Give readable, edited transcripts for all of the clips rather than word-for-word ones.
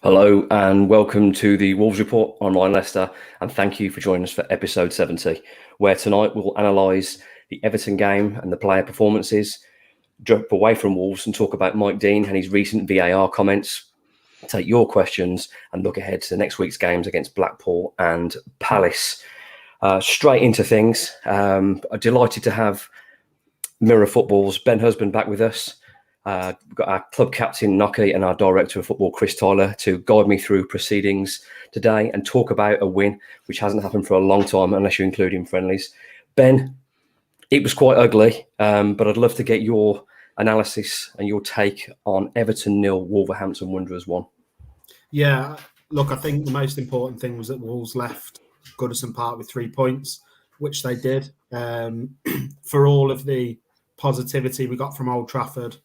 Hello and welcome to the Wolves Report. I'm Ryan Lester and thank you for joining us for episode 70, where tonight we'll analyse the Everton game and the player performances, jump away from Wolves and talk about Mike Dean and his recent VAR comments, take your questions and look ahead to next week's games against Blackpool and Palace. Straight into things. I'm delighted to have Mirror Football's Ben Husband back with us. We've got our club captain, Nocky, and our director of football, Chris Tyler, to guide me through proceedings today and talk about a win, which hasn't happened for a long time, unless you're including friendlies. Ben, it was quite ugly, but I'd love to get your analysis and your take on Everton 0, Wolverhampton Wanderers 1. Yeah, look, I think the most important thing was that Wolves left Goodison Park with 3 points, which they did. For all of the positivity we got from Old Trafford,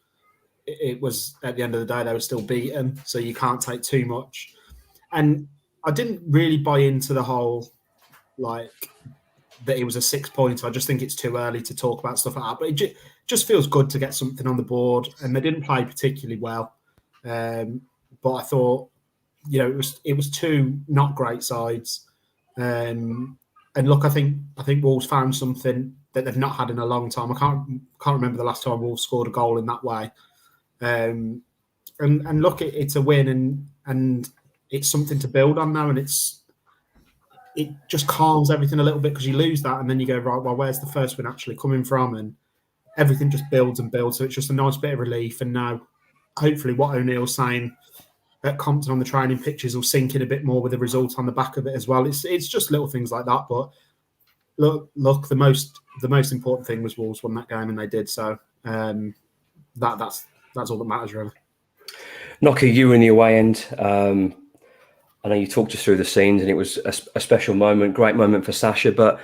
it was, at the end of the day, they were still beaten, so you can't take too much. And I didn't really buy into the whole, that it was a 6 pointer. I just think it's too early to talk about stuff like that. But it just feels good to get something on the board. And they didn't play particularly well. But I thought, it was two not great sides. And look, I think Wolves found something that they've not had in a long time. I can't remember the last time Wolves scored a goal in that way. And look, it's a win and it's something to build on now, and it just calms everything a little bit because you lose that and then you go, right, well, where's the first win actually coming from? And everything just builds and builds. So it's just a nice bit of relief. And now, hopefully, what O'Neill's saying at Compton on the training pitches will sink in a bit more with the result on the back of it as well. It's just little things like that. But look, the most important thing was Wolves won that game, and they did. So that's all that matters, really. Nocky, you were in the away end. I know you talked us through the scenes, and it was a special moment, great moment for Sasha. But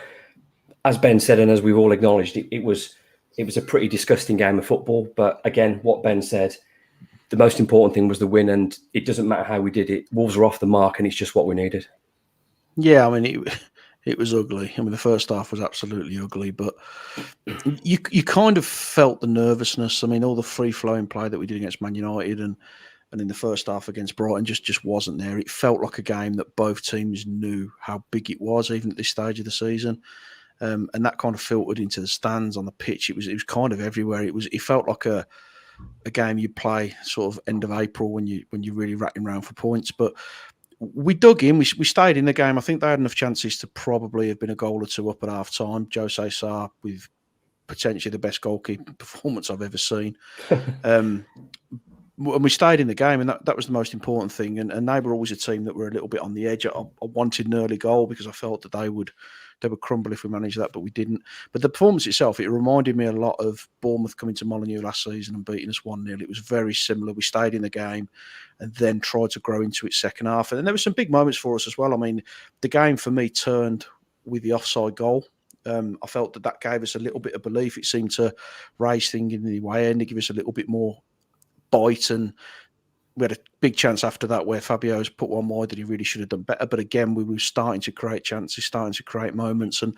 as Ben said, and as we've all acknowledged, it was a pretty disgusting game of football. But again, what Ben said, the most important thing was the win, and it doesn't matter how we did it. Wolves are off the mark, and it's just what we needed. Yeah, I mean, it was ugly. I mean, the first half was absolutely ugly, but you kind of felt the nervousness. I mean, all the free-flowing play that we did against Man United and in the first half against Brighton just wasn't there. It felt like a game that both teams knew how big it was, even at this stage of the season. And that kind of filtered into the stands, on the pitch. It was kind of everywhere. It felt like a game you play sort of end of April when you're really ratting around for points. But we dug in. We stayed in the game. I think they had enough chances to probably have been a goal or two up at half time. Jose Sarr with potentially the best goalkeeping performance I've ever seen. And we stayed in the game, and that was the most important thing. And they were always a team that were a little bit on the edge. I wanted an early goal because I felt that they would crumble if we managed that, but we didn't. But the performance itself, it reminded me a lot of Bournemouth coming to Molineux last season and beating us 1-0. It was very similar. We stayed in the game and then tried to grow into its second half. And then there were some big moments for us as well. I mean, the game for me turned with the offside goal. I felt that gave us a little bit of belief. It seemed to raise things in the away end, to give us a little bit more bite, and we had a big chance after that where Fabio's put one wide that he really should have done better. But again, we were starting to create chances, starting to create moments, and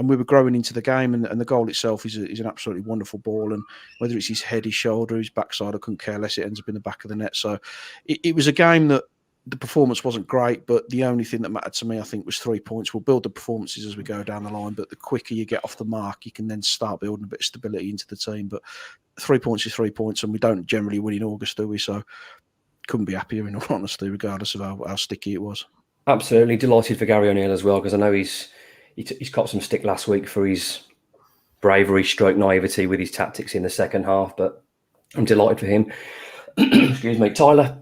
we were growing into the game. And the goal itself is an absolutely wonderful ball. And whether it's his head, his shoulder, his backside, I couldn't care less. It ends up in the back of the net. So it was a game that the performance wasn't great, but the only thing that mattered to me, I think, was 3 points. We'll build the performances as we go down the line, but the quicker you get off the mark, you can then start building a bit of stability into the team. But 3 points is 3 points, and we don't generally win in August, do we? So couldn't be happier, in all honesty, regardless of how sticky it was. Absolutely delighted for Gary O'Neill as well, because I know he's caught some stick last week for his bravery, stroke naivety with his tactics in the second half. But I'm delighted for him. Excuse me, Tyler.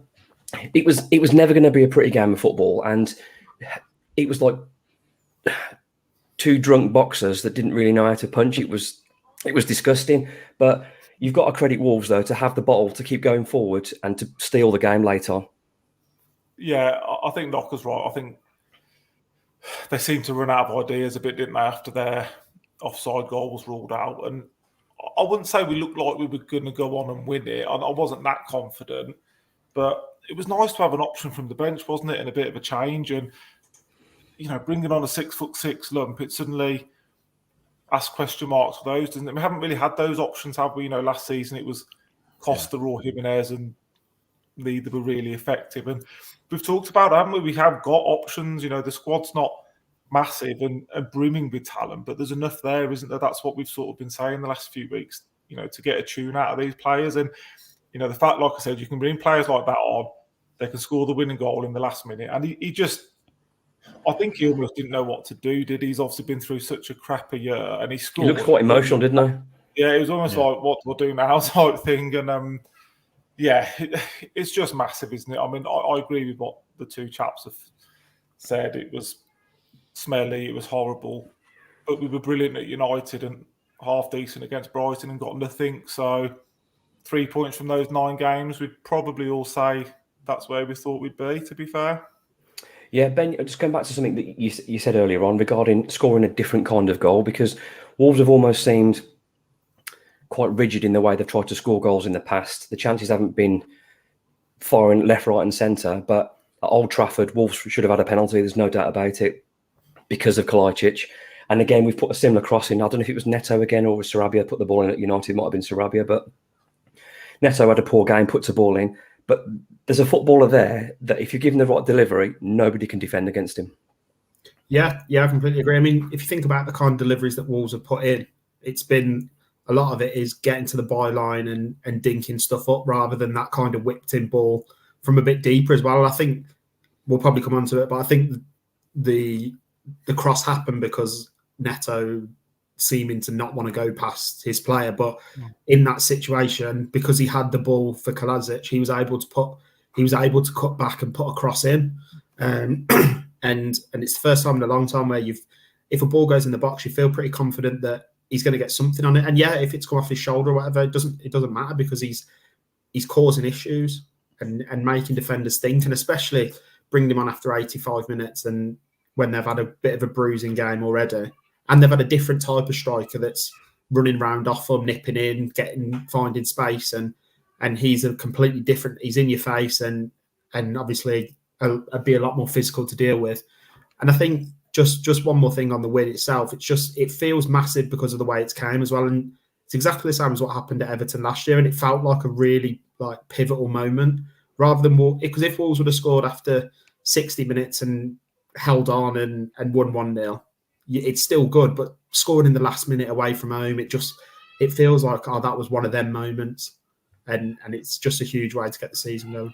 It was never going to be a pretty game of football, and it was like two drunk boxers that didn't really know how to punch. It was disgusting, but you've got to credit Wolves though to have the bottle to keep going forward and to steal the game late on. Yeah, I think Knocker's right. I think they seemed to run out of ideas a bit, didn't they, after their offside goal was ruled out. And I wouldn't say we looked like we were going to go on and win it. I wasn't that confident, but it was nice to have an option from the bench, wasn't it? And a bit of a change. And, bringing on a 6'6" lump, it suddenly asks question marks for those, doesn't it? We haven't really had those options, have we? Last season it was Costa or Jimenez, and neither were really effective. And we've talked about, haven't we? We have got options. You know, the squad's not massive and brimming with talent, but there's enough there, isn't there? That's what we've sort of been saying the last few weeks, you know, to get a tune out of these players. And, you know, the fact, like I said, you can bring players like that on, they can score the winning goal in the last minute. And he just, I think he almost didn't know what to do, did he? He's obviously been through such a crappy year, and he scored. He looked quite emotional, didn't he? Yeah, it was almost like, what do I do now type thing. And, yeah, it's just massive, isn't it? I mean, I agree with what the two chaps have said. It was smelly, it was horrible, but we were brilliant at United and half decent against Brighton and got nothing. So 3 points from those 9 games, we'd probably all say that's where we thought we'd be, to be fair. Yeah, Ben, just going back to something that you said earlier on regarding scoring a different kind of goal, because Wolves have almost seemed quite rigid in the way they've tried to score goals in the past. The chances haven't been firing left, right and centre, but at Old Trafford, Wolves should have had a penalty, there's no doubt about it, because of Kalajdzic. And again, we've put a similar cross in. I don't know if it was Neto again or was Sarabia put the ball in at United. It might have been Sarabia, but Neto had a poor game, puts a ball in. But there's a footballer there that if you give him the right delivery, nobody can defend against him. Yeah, I completely agree. I mean, if you think about the kind of deliveries that Wolves have put in, it's been a lot of it is getting to the byline and dinking stuff up rather than that kind of whipped in ball from a bit deeper as well. I think we'll probably come on to it, but I think the cross happened because Neto seeming to not want to go past his player. But in that situation, because he had the ball for Kalajdzic, he was able to cut back and put a cross in. And it's the first time in a long time where if a ball goes in the box, you feel pretty confident that he's going to get something on it. And yeah, if it's come off his shoulder or whatever, it doesn't matter because he's causing issues and making defenders think, and especially bringing him on after 85 minutes and when they've had a bit of a bruising game already. And they've had a different type of striker that's running round off them, nipping in, finding space, and he's a completely different. He's in your face, and obviously be a lot more physical to deal with. And I think just one more thing on the win itself. It feels massive because of the way it's came as well, and it's exactly the same as what happened at Everton last year. And it felt like a really pivotal moment rather than because if Wolves would have scored after 60 minutes and held on and won 1-0. It's still good, but scoring in the last minute away from home, it feels like that was one of them moments, and it's just a huge way to get the season going.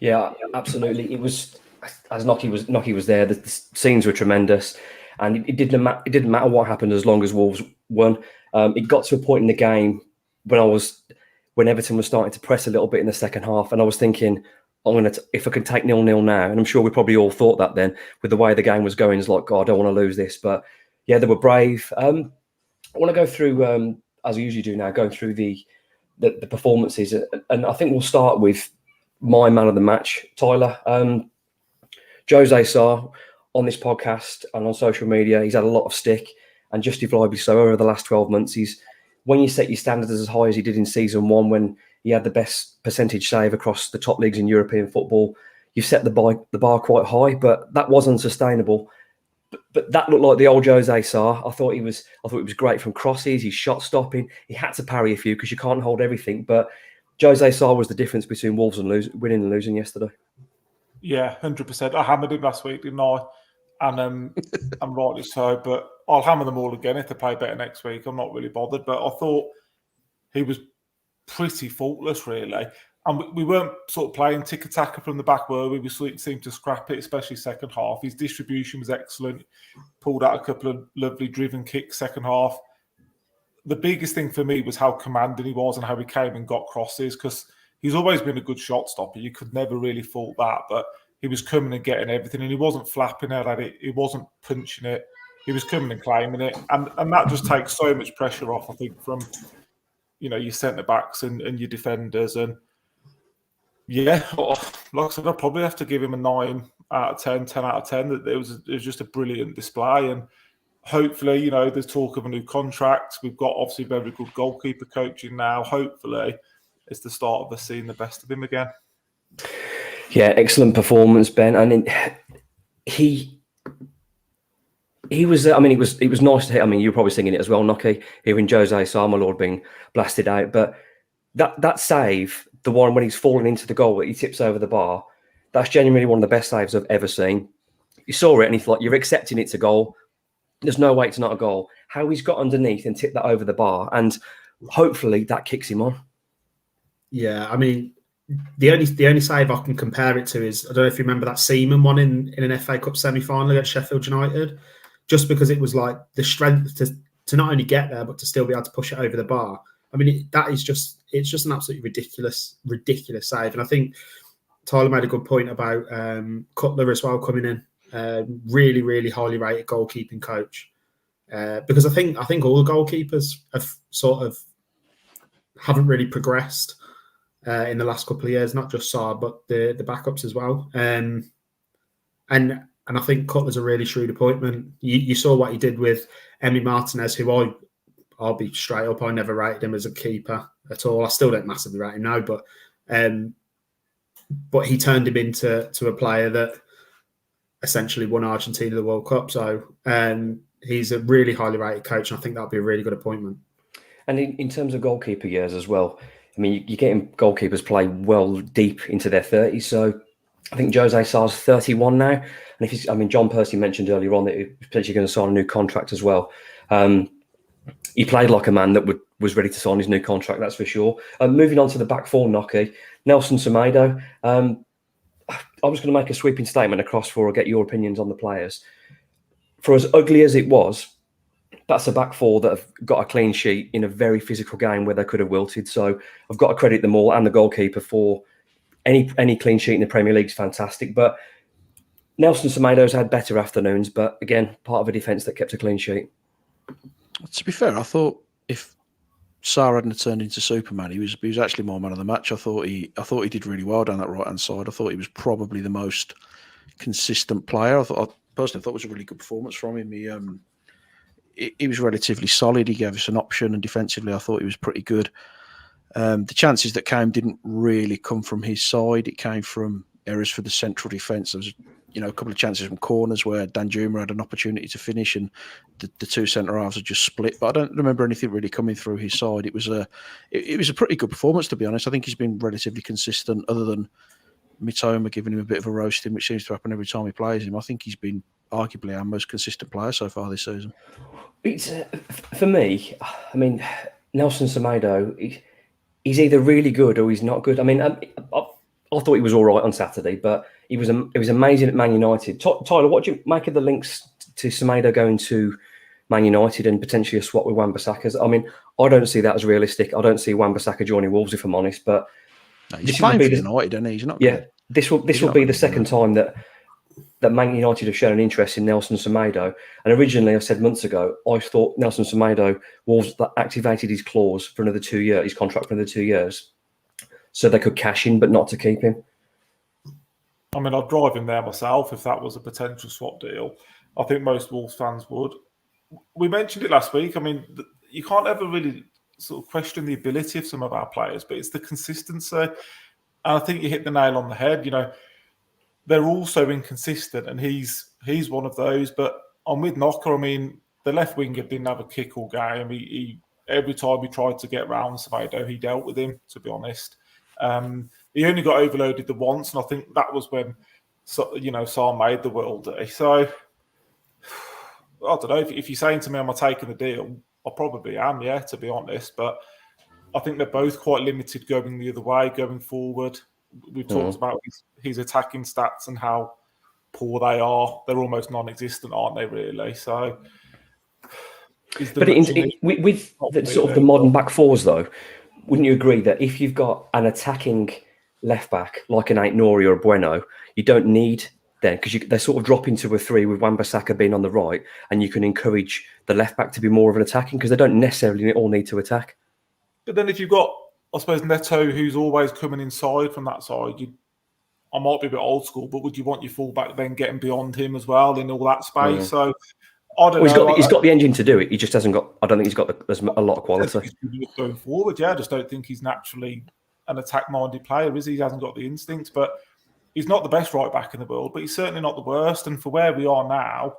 Yeah, absolutely. It was as Nocky was there. The scenes were tremendous, and it didn't matter what happened as long as Wolves won. It got to a point in the game when Everton was starting to press a little bit in the second half, and I was thinking, if I can take 0-0 now, and I'm sure we probably all thought that then, with the way the game was going, it's like, God, I don't want to lose this. But yeah, they were brave. I want to go through, as I usually do now, going through the performances, and I think we'll start with my man of the match, Tyler. Jose Sarr, on this podcast and on social media, he's had a lot of stick, and justifiably so, over the last 12 months. When you set your standards as high as he did in season 1, when he had the best percentage save across the top leagues in European football, you set the bar quite high, but that was unsustainable. But that looked like the old Jose Sarr. I thought it was great from crosses. He's shot stopping. He had to parry a few because you can't hold everything. But Jose Sarr was the difference between Wolves and winning and losing yesterday. Yeah, 100%. I hammered him last week, didn't I? And I'm rightly so. But I'll hammer them all again if they play better next week. I'm not really bothered. But I thought he was pretty faultless, really. And we weren't sort of playing tiki-taka from the back, were we? We seemed to scrap it, especially second half. His distribution was excellent. Pulled out a couple of lovely driven kicks second half. The biggest thing for me was how commanding he was and how he came and got crosses, because he's always been a good shot stopper. You could never really fault that, but he was coming and getting everything, and he wasn't flapping it at it. He wasn't punching it. He was coming and claiming it. And that just takes so much pressure off, I think, from your centre-backs and your defenders. And yeah, like I said, I'd probably have to give him a 9 out of 10, 10 out of 10. It was just a brilliant display. And hopefully, there's talk of a new contract. We've got obviously very good goalkeeper coaching now. Hopefully, it's the start of us seeing the best of him again. Yeah, excellent performance, Ben. I mean, he was. I mean, it was nice to hear. I mean, you were probably singing it as well, Nocky, hearing Jose Sarr, my lord, being blasted out. But that save, the one when he's falling into the goal, that he tips over the bar, That's genuinely one of the best saves I've ever seen. You saw it and he thought, you're accepting it's a goal. There's no way it's not a goal. How he's got underneath and tipped that over the bar, and hopefully that kicks him on. Yeah, I mean, the only save I can compare it to is, I don't know if you remember that Seaman one in an FA Cup semi-final against Sheffield United, just because it was like the strength to not only get there but to still be able to push it over the bar. I mean, it's just an absolutely ridiculous save. And I think Tyler made a good point about Cutler as well coming in. Really, really highly rated goalkeeping coach. Because I think all the goalkeepers have haven't really progressed in the last couple of years, not just Saar, but the backups as well. And I think Cutler's a really shrewd appointment. You saw what he did with Emi Martinez, who I'll be straight up, I never rated him as a keeper at all. I still don't massively rate him now, but he turned him into a player that essentially won Argentina the World Cup. So he's a really highly rated coach, and I think that'll be a really good appointment. And in terms of goalkeeper years as well, I mean, you're getting goalkeepers play well deep into their 30s. So I think Jose Sar's 31 now. And John Percy mentioned earlier on that he's potentially going to sign a new contract as well. He played like a man that was ready to sign his new contract, that's for sure. Moving on to the back four, Nocky, Nelson Semedo. I was going to make a sweeping statement across for or get your opinions on the players. For as ugly as it was, that's a back four that have got a clean sheet in a very physical game where they could have wilted. So I've got to credit them all and the goalkeeper for any clean sheet in the Premier League is fantastic. But Nelson Semedo's had better afternoons, but again, part of a defence that kept a clean sheet. To be fair, I thought if Sarr hadn't turned into Superman, he was actually more man of the match. I thought he did really well down that right hand side. I thought he was probably the most consistent player. I personally thought it was a really good performance from him. He was relatively solid. He gave us an option, and defensively, I thought he was pretty good. The chances that came didn't really come from his side. It came from errors for the central defence. There was, a couple of chances from corners where Danjuma had an opportunity to finish, and the two centre halves had just split. But I don't remember anything really coming through his side. It was a pretty good performance, to be honest. I think he's been relatively consistent, other than Mitoma giving him a bit of a roasting, which seems to happen every time he plays him. I think he's been arguably our most consistent player so far this season. It's for me. I mean, Nelson Semedo, he's either really good or he's not good. I mean, I thought he was all right on Saturday, but it was amazing at Man United. Tyler, what do you make of the links to Semedo going to Man United and potentially a swap with Wan-Bissaka? I mean, I don't see that as realistic. I don't see Wan-Bissaka joining Wolves, if I'm honest. But no, he's playing for United, and he's not. Yeah, this will be the second time that Man United have shown an interest in Nelson Semedo. And originally, I said months ago, I thought Nelson Semedo, Wolves activated his clause for another 2 years, his contract for another 2 years, so they could cash in, but not to keep him. I mean, I'd drive him there myself if that was a potential swap deal. I think most Wolves fans would. We mentioned it last week. I mean, you can't ever really sort of question the ability of some of our players, but it's the consistency. And I think you hit the nail on the head. They're all so inconsistent, and he's one of those. But I'm with Knocker. I mean, the left winger didn't have a kick all game. He every time he tried to get round Semedo, he dealt with him, to be honest. He only got overloaded the once, and I think that was when Sarr made the worldie. So I don't know if you're saying to me, am I taking the deal? I probably am, yeah, to be honest. But I think they're both quite limited going the other way, going forward. We've talked about his attacking stats and how poor they are. They're almost non-existent, aren't they? Really. So, with the sort of the modern back fours, though, wouldn't you agree that if you've got an attacking left back like an Ait-Nouri or a Bueno, you don't need then, because they sort of drop into a three with Wan-Bissaka being on the right, and you can encourage the left back to be more of an attacking, because they don't necessarily all need to attack. But then if you've got, I suppose, Neto, who's always coming inside from that side, I might be a bit old school, but would you want your fullback then getting beyond him as well in all that space? Yeah. So I don't know. He's got the engine to do it. He just hasn't got. I don't think he's got a lot of quality going forward. Yeah, I just don't think he's naturally an attack-minded player, is he? He hasn't got the instincts, but he's not the best right back in the world, but he's certainly not the worst. And for where we are now,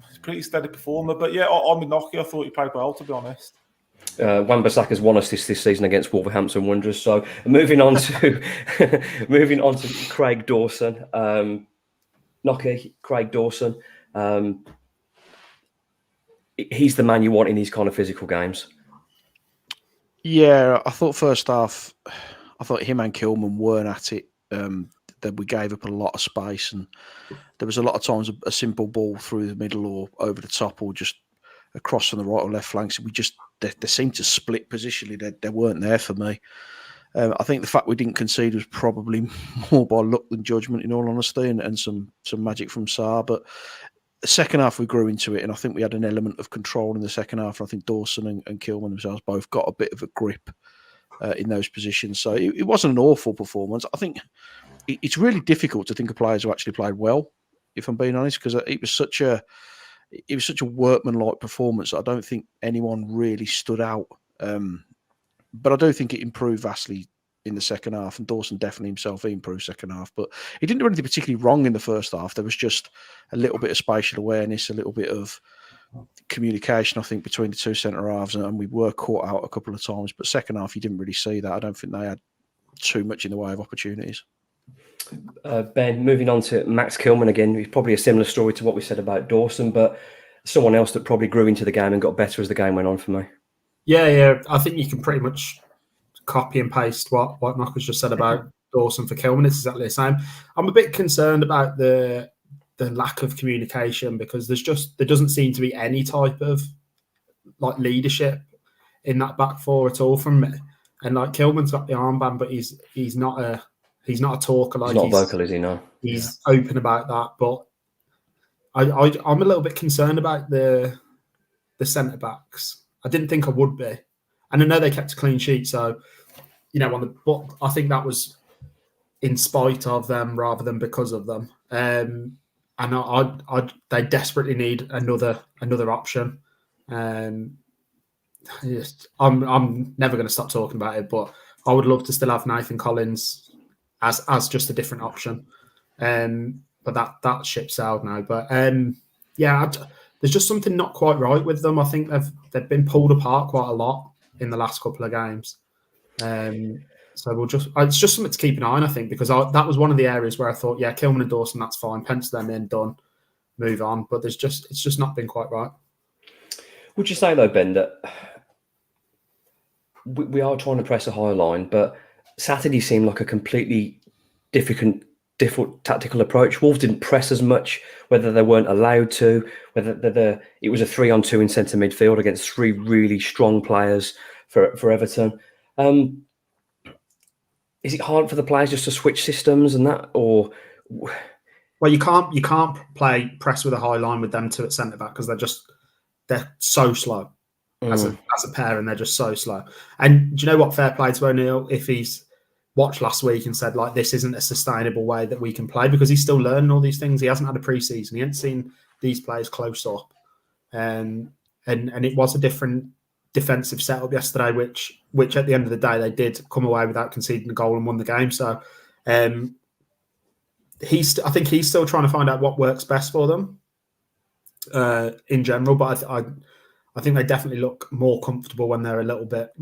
he's a pretty steady performer. But yeah, I'm with Nocky. I thought he played well, to be honest. Wan-Bissaka's won assist this season against Wolverhampton Wanderers. So moving on to moving on to Craig Dawson, Nocky, Craig Dawson. He's the man you want in these kind of physical games. Yeah, I thought first half, I thought him and Kilman weren't at it. That we gave up a lot of space, and there was a lot of times a simple ball through the middle or over the top or just across from the right or left flanks. They seemed to split positionally. They weren't there for me. I think the fact we didn't concede was probably more by luck than judgment, in all honesty, and some magic from Sarr. But the second half we grew into it, and I think we had an element of control in the second half. I think Dawson and Kilman themselves both got a bit of a grip in those positions. So it wasn't an awful performance. I think it's really difficult to think of players who actually played well, if I'm being honest, because it was such a workmanlike performance. I don't think anyone really stood out. But I do think it improved vastly in the second half, and Dawson definitely himself improved second half. But he didn't do anything particularly wrong in the first half. There was just a little bit of spatial awareness, a little bit of communication, I think, between the two centre halves, and we were caught out a couple of times. But second half, you didn't really see that. I don't think they had too much in the way of opportunities. Ben, moving on to Max Kilman again, it's probably a similar story to what we said about Dawson, but someone else that probably grew into the game and got better as the game went on for me. Yeah. I think you can pretty much copy and paste what Knockers just said about Dawson for Kilman. It's exactly the same. I'm a bit concerned about the lack of communication, because there doesn't seem to be any type of like leadership in that back four at all from me. And like Kilman's got the armband, but he's not a talker. Like he's not a vocal, is he? No. He's open about that, but I'm a little bit concerned about the centre backs. I didn't think I would be, and I know they kept a clean sheet, so but I think that was in spite of them rather than because of them. And they desperately need another option. I'm never going to stop talking about it, but I would love to still have Nathan Collins as just a different option. But that ship sailed now. But there's just something not quite right with them. I think they've been pulled apart quite a lot in the last couple of games. So it's just something to keep an eye on, I think, because that was one of the areas where I thought, yeah, Kilman and Dawson, that's fine, pencil them in, done, move on. But it's just not been quite right. Would you say though, Ben, that we are trying to press a high line, but Saturday seemed like a completely different tactical approach? Wolves didn't press as much, whether they weren't allowed to, whether it was a 3-on-2 in centre midfield against three really strong players for Everton. Is it hard for the players just to switch systems and that, or? Well, you can't play press with a high line with them two at centre back, because they're so slow as a pair, and they're just so slow. And do you know what? Fair play to O'Neill if he's watched last week and said, like, this isn't a sustainable way that we can play, because he's still learning all these things. He hasn't had a pre-season. He hasn't seen these players close up. And it was a different defensive setup yesterday, which at the end of the day, they did come away without conceding a goal and won the game. So I think he's still trying to find out what works best for them in general. But I think they definitely look more comfortable when they're a little bit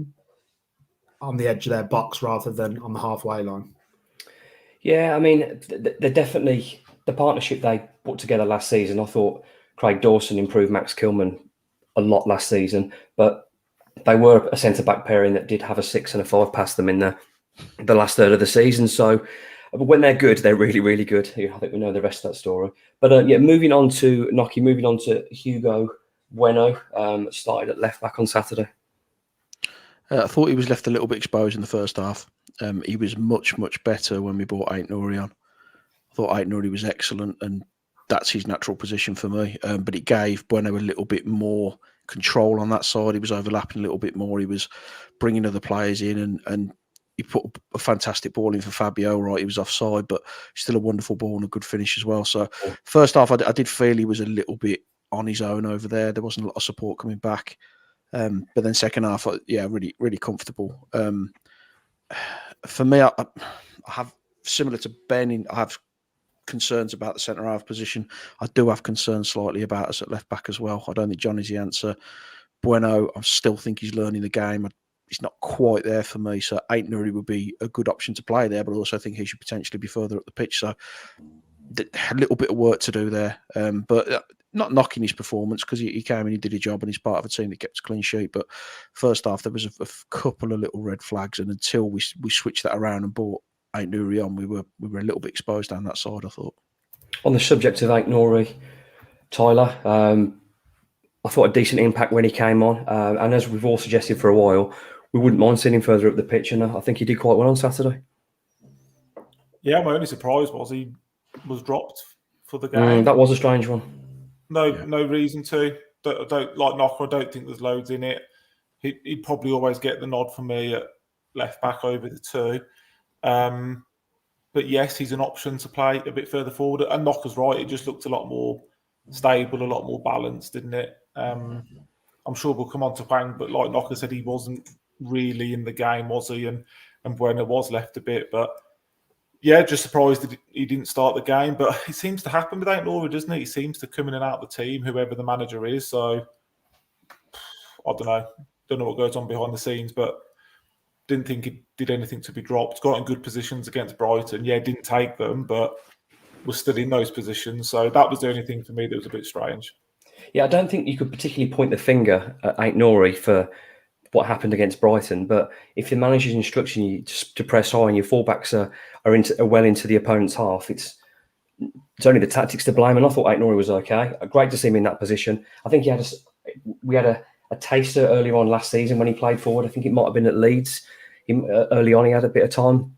on the edge of their box rather than on the halfway line. Yeah, I mean, they're definitely the partnership they put together last season. I thought Craig Dawson improved Max Kilman a lot last season, but they were a centre-back pairing that did have a 6 and a 5 past them in the last third of the season. So when they're good, they're really, really good. I think we know the rest of that story. But moving on to Nocky, moving on to Hugo Bueno, started at left-back on Saturday. I thought he was left a little bit exposed in the first half. He was much, much better when we brought Ait-Nouri on. I thought Ait-Nouri was excellent, and that's his natural position for me. But it gave Bueno a little bit more control on that side. He was overlapping a little bit more. He was bringing other players in, and he put a fantastic ball in for Fabio. Right, he was offside, but still a wonderful ball and a good finish as well. So first half, I did feel he was a little bit on his own over there. There wasn't a lot of support coming back. But then second half, really, really comfortable. For me, I have, similar to Ben, I have concerns about the centre-half position. I do have concerns slightly about us at left-back as well. I don't think Johnny's the answer. Bueno, I still think he's learning the game. He's not quite there for me. So Aït-Nouri would be a good option to play there, but I also think he should potentially be further up the pitch. So a little bit of work to do there. But not knocking his performance, because he came and he did a job and he's part of a team that kept a clean sheet. But first half, there was a couple of little red flags. And until we switched that around and brought Aït-Nouri on, we were a little bit exposed down that side, I thought. On the subject of Aït-Nouri, Tyler, I thought a decent impact when he came on. And as we've all suggested for a while, we wouldn't mind seeing him further up the pitch. And I think he did quite well on Saturday. Yeah, my only surprise was he was dropped for the game. That was a strange one. No reason to. Don't like Knocker. I don't think there's loads in it. He'd probably always get the nod for me at left back over the two. But yes, he's an option to play a bit further forward. And Knocker's right. It just looked a lot more stable, a lot more balanced, didn't it? I'm sure we'll come on to Wang, but like Knocker said, he wasn't really in the game, was he? And Bueno was left a bit. But yeah, just surprised that he didn't start the game. But it seems to happen with Aït-Nouri, doesn't it? He seems to come in and out of the team, whoever the manager is. So I don't know. Don't know what goes on behind the scenes, but didn't think he did anything to be dropped. Got in good positions against Brighton. Yeah, didn't take them, but was still in those positions. So that was the only thing for me that was a bit strange. Yeah, I don't think you could particularly point the finger at Aït-Nouri for what happened against Brighton. But if the manager's instructing you to press high and your fullbacks are well into the opponent's half, it's only the tactics to blame. And I thought Aït-Nouri was okay. Great to see him in that position. I think we had a taster earlier on last season when he played forward. I think it might have been at Leeds. Early on, he had a bit of time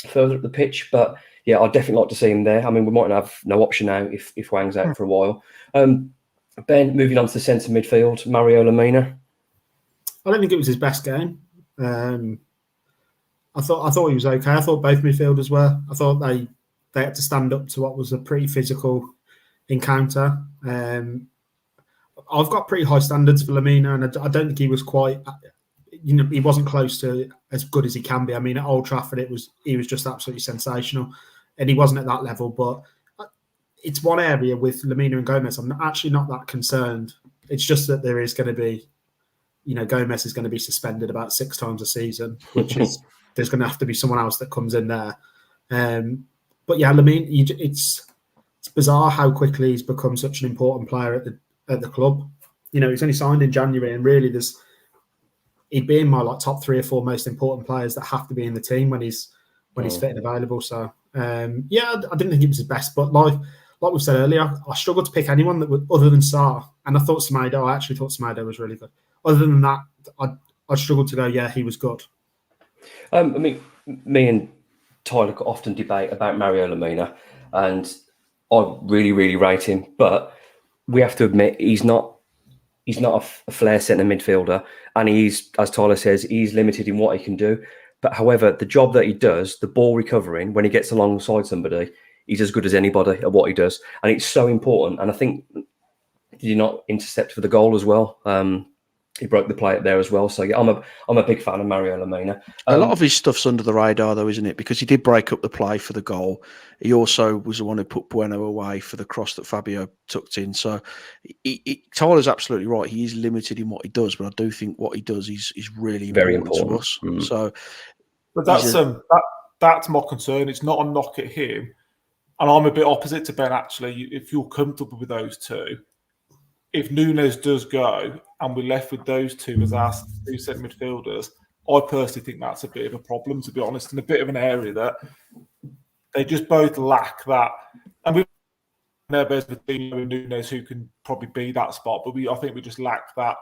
further up the pitch. But yeah, I'd definitely like to see him there. I mean, we might have no option now if Wang's out for a while. Ben, moving on to the centre midfield, Mario Lemina. I don't think it was his best game. I thought he was okay. I thought both midfielders were. I thought they had to stand up to what was a pretty physical encounter. I've got pretty high standards for Lemina, and I don't think he was quite. He wasn't close to as good as he can be. I mean, at Old Trafford, he was just absolutely sensational, and he wasn't at that level. But it's one area with Lemina and Gomez. I'm actually not that concerned. It's just that there is going to be, Gomez is going to be suspended about 6 times a season, which is there's going to have to be someone else that comes in there. But yeah, Lemina, it's bizarre how quickly he's become such an important player at the club. He's only signed in January, and really he'd be in my top 3 or 4 most important players that have to be in the team when he's fit and available. So I didn't think it was his best, but like we said earlier, I struggled to pick anyone that would other than Sarr, and I actually thought Semedo was really good. Other than that, I struggled to go, yeah, he was good. I mean, me and Tyler often debate about Mario Lemina, and I really, really rate him, but we have to admit he's not a flair centre midfielder, and he's, as Tyler says, he's limited in what he can do. But however, the job that he does, the ball recovering, when he gets alongside somebody, he's as good as anybody at what he does. And it's so important. And I think, did he not intercept for the goal as well? He broke the play up there as well. So yeah, I'm a big fan of Mario Lemina. A lot of his stuff's under the radar, though, isn't it? Because he did break up the play for the goal. He also was the one who put Bueno away for the cross that Fabio tucked in. So Tyler's absolutely right. He is limited in what he does, but I do think what he does is really very important important to us. So, but that's my concern. It's not a knock at him, and I'm a bit opposite to Ben. Actually, if you're comfortable with those two, if Nunes does go and we're left with those two as our 2 centre midfielders, I personally think that's a bit of a problem, to be honest, and a bit of an area that they just both lack that. And we've there's between Nunes who can probably be that spot, but I think we just lack that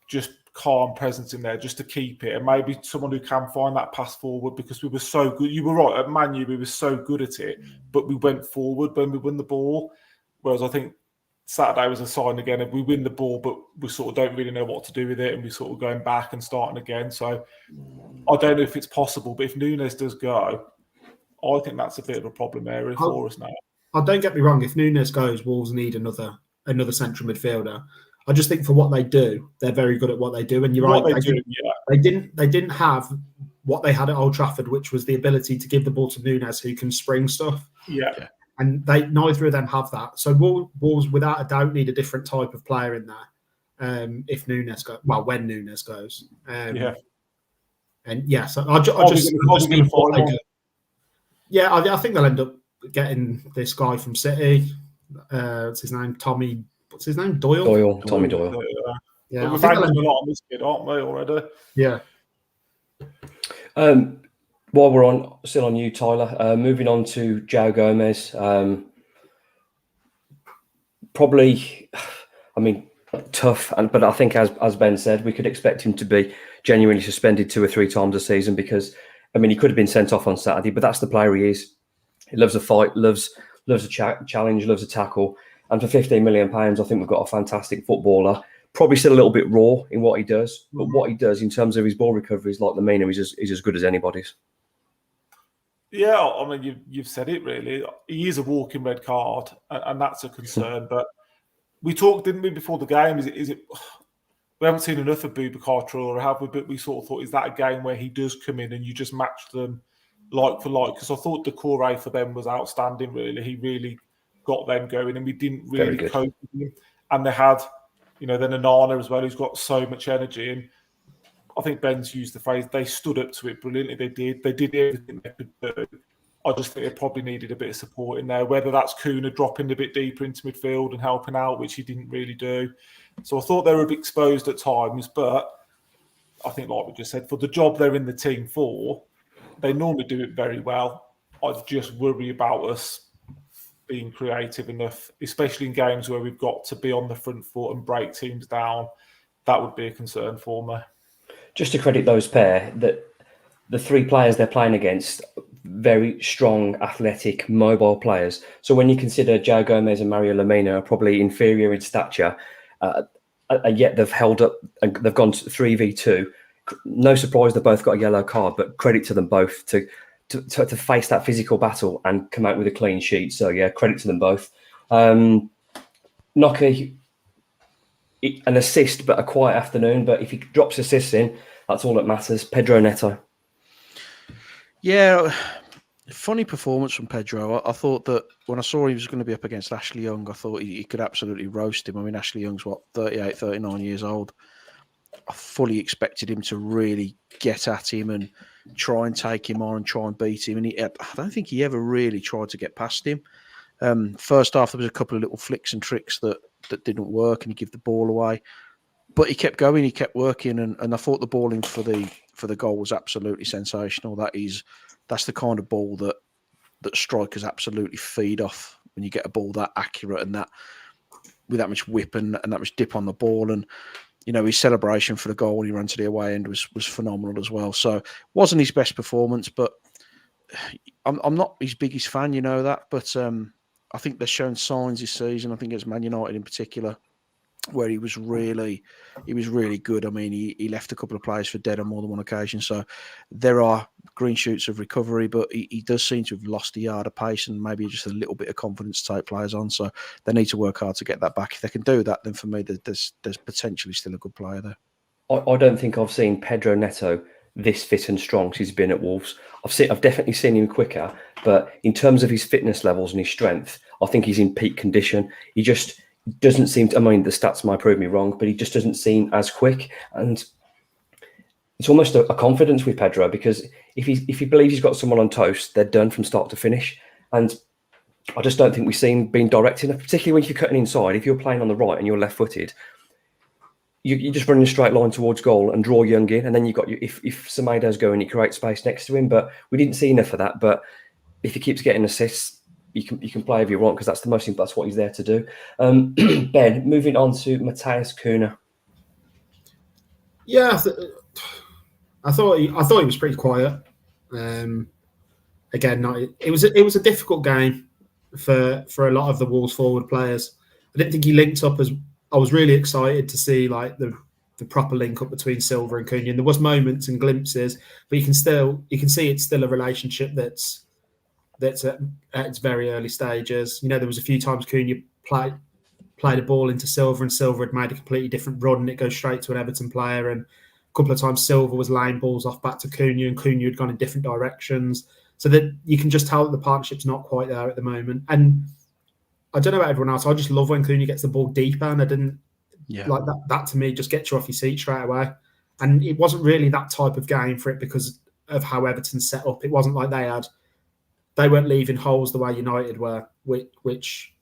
just calm presence in there just to keep it, and maybe someone who can find that pass forward, because we were so good. You were right, at Man U we were so good at it, but we went forward when we won the ball, whereas I think Saturday was a sign again of we win the ball, but we sort of don't really know what to do with it, and we're sort of going back and starting again. So I don't know if it's possible, but if Nunes does go, I think that's a bit of a problem area for us now. Don't get me wrong, if Nunes goes, Wolves need another central midfielder. I just think for what they do, they're very good at what they do. And you're right, they didn't have what they had at Old Trafford, which was the ability to give the ball to Nunes, who can spring stuff. Yeah. And neither of them have that. So Wolves, without a doubt, need a different type of player in there. if Nunes goes. Well, when Nunes goes. Yeah. And yeah, so I'm just seeing what they do. Yeah, I think they'll end up getting this guy from City. What's his name? Tommy. What's his name? Doyle. Tommy Doyle. Yeah, we're banging a lot on this kid, aren't we, already? Yeah. While we're still on you, Tyler. Moving on to João Gomez. Probably, I mean, tough, but I think as Ben said, we could expect him to be genuinely suspended 2 or 3 times a season because, I mean, he could have been sent off on Saturday, but that's the player he is. He loves a fight, loves a challenge, loves a tackle. And for £15 million, I think we've got a fantastic footballer. Probably still a little bit raw in what he does, but what he does in terms of his ball recoveries, like Lamina, is as good as anybody's. Yeah, I mean, you've said it really. He is a walking red card, and that's a concern. But we talked, didn't we, before the game? Is it? We haven't seen enough of Boubacar Traoré, have we? But we sort of thought, is that a game where he does come in and you just match them like for like? Because I thought the Decore for them was outstanding. Really, he really got them going, and we didn't really cope with him. And they had, then Onana as well, who's got so much energy. And I think Ben's used the phrase, they stood up to it brilliantly. They did everything they could do. I just think they probably needed a bit of support in there, whether that's Cunha dropping a bit deeper into midfield and helping out, which he didn't really do. So I thought they were a bit exposed at times, but I think, like we just said, for the job they're in the team for, they normally do it very well. I just worry about us being creative enough, especially in games where we've got to be on the front foot and break teams down. That would be a concern for me. Just to credit those pair, that the 3 players they're playing against, very strong, athletic, mobile players. So when you consider João Gomez and Mario Lamina are probably inferior in stature, and yet they've held up and they've gone to 3v2. No surprise they both got a yellow card, but credit to them both to face that physical battle and come out with a clean sheet. So yeah, credit to them both. Nocky, an assist, but a quiet afternoon. But if he drops assists in, that's all that matters. Pedro Neto. Yeah, funny performance from Pedro. I thought that when I saw he was going to be up against Ashley Young, I thought he could absolutely roast him. I mean, Ashley Young's 38, 39 years old. I fully expected him to really get at him and try and take him on and try and beat him. And I don't think he ever really tried to get past him. First half, there was a couple of little flicks and tricks that didn't work, and he gave the ball away. But he kept going, he kept working, and I thought the balling for the goal was absolutely sensational. That's the kind of ball that strikers absolutely feed off when you get a ball that accurate and that with that much whip and that much dip on the ball. And his celebration for the goal when he ran to the away end was phenomenal as well. So wasn't his best performance, but I'm not his biggest fan, that. But I think they've shown signs this season. I think it's Man United in particular, where he was really good. I mean, he left a couple of players for dead on more than one occasion. So there are green shoots of recovery, but he does seem to have lost a yard of pace and maybe just a little bit of confidence to take players on. So they need to work hard to get that back. If they can do that, then for me, there's potentially still a good player there. I don't think I've seen Pedro Neto this fit and strong since he's been at Wolves. I've definitely seen him quicker, but in terms of his fitness levels and his strength, I think he's in peak condition. He just doesn't seem to, I mean, the stats might prove me wrong, but he just doesn't seem as quick. And it's almost a confidence with Pedro, because if he believes he's got someone on toast, they're done from start to finish. And I just don't think we've seen being direct enough, particularly when you're cutting inside. If you're playing on the right and you're left-footed, you just run in a straight line towards goal and draw Young in, and then you've got if Semedo's going, you create space next to him. But we didn't see enough of that. But if he keeps getting assists, you can play if you want, because that's what he's there to do. Ben, moving on to Matheus Cunha. Yeah, I thought he was pretty quiet. Again, it was a difficult game for a lot of the Wolves forward players. I didn't think he linked up as. I was really excited to see like the proper link up between Silva and Cunha. And there was moments and glimpses, but you can see it's still a relationship that's at its very early stages. There was a few times Cunha played a ball into Silva, and Silva had made a completely different run, and it goes straight to an Everton player. And a couple of times Silva was laying balls off back to Cunha, and Cunha had gone in different directions. So that you can just tell that the partnership's not quite there at the moment. And I don't know about everyone else, I just love when Cunha gets the ball deeper, and I didn't like that to me just gets you off your seat straight away. And it wasn't really that type of game for it because of how Everton set up. It wasn't like they weren't leaving holes the way United were, which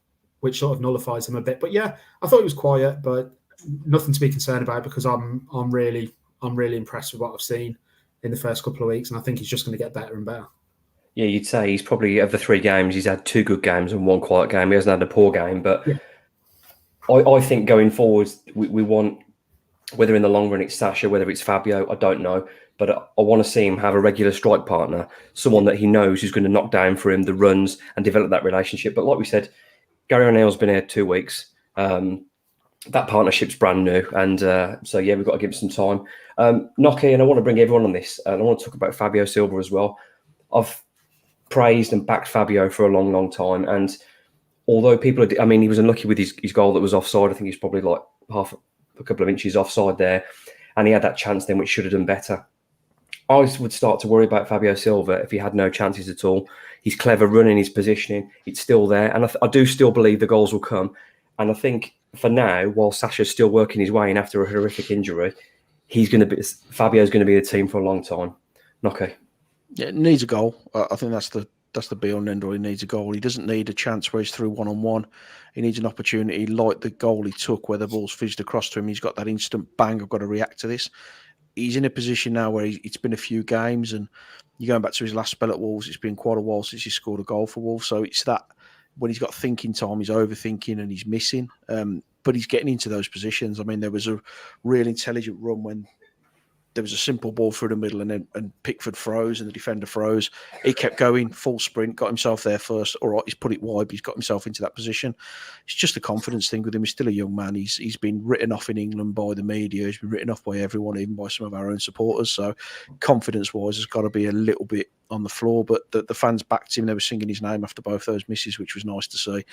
sort of nullifies them a bit. But yeah, I thought it was quiet, but nothing to be concerned about because I'm really impressed with what I've seen in the first couple of weeks, and I think he's just going to get better and better. Yeah, you'd say he's probably, of the 3 games, he's had 2 good games and 1 quiet game. He hasn't had a poor game, but yeah. I think going forward, we want, whether in the long run it's Sasha, whether it's Fabio, I don't know, but I want to see him have a regular strike partner, someone that he knows who's going to knock down for him the runs and develop that relationship. But like we said, Gary O'Neill's been here 2 weeks. That partnership's brand new, and so yeah, we've got to give it some time. Nocky, and I want to bring everyone on this, and I want to talk about Fabio Silva as well. I've praised and backed Fabio for a long time, and although he was unlucky with his goal that was offside. I think he's probably like a couple of inches offside there, and he had that chance then which should have done better. I would start to worry about Fabio Silva if he had no chances at all. He's clever running, his positioning, it's still there, and I do still believe the goals will come. And I think for now, while Sasha's still working his way in after a horrific injury, Fabio's going to be the team for a long time. Okay. Yeah, needs a goal. I think that's the be all and end all. He needs a goal. He doesn't need a chance where he's through 1-on-1. He needs an opportunity like the goal he took where the ball's fizzed across to him. He's got that instant bang, I've got to react to this. He's in a position now where it's been a few games, and you're going back to his last spell at Wolves, it's been quite a while since he scored a goal for Wolves. So it's that when he's got thinking time, he's overthinking and he's missing. But he's getting into those positions. I mean, there was a real intelligent run when there was a simple ball through the middle and Pickford froze and the defender froze. He kept going, full sprint, got himself there first. All right, he's put it wide, but he's got himself into that position. It's just a confidence thing with him. He's still a young man. He's been written off in England by the media. He's been written off by everyone, even by some of our own supporters. So confidence-wise, has got to be a little bit on the floor. But the fans backed him. They were singing his name after both those misses, which was nice to see.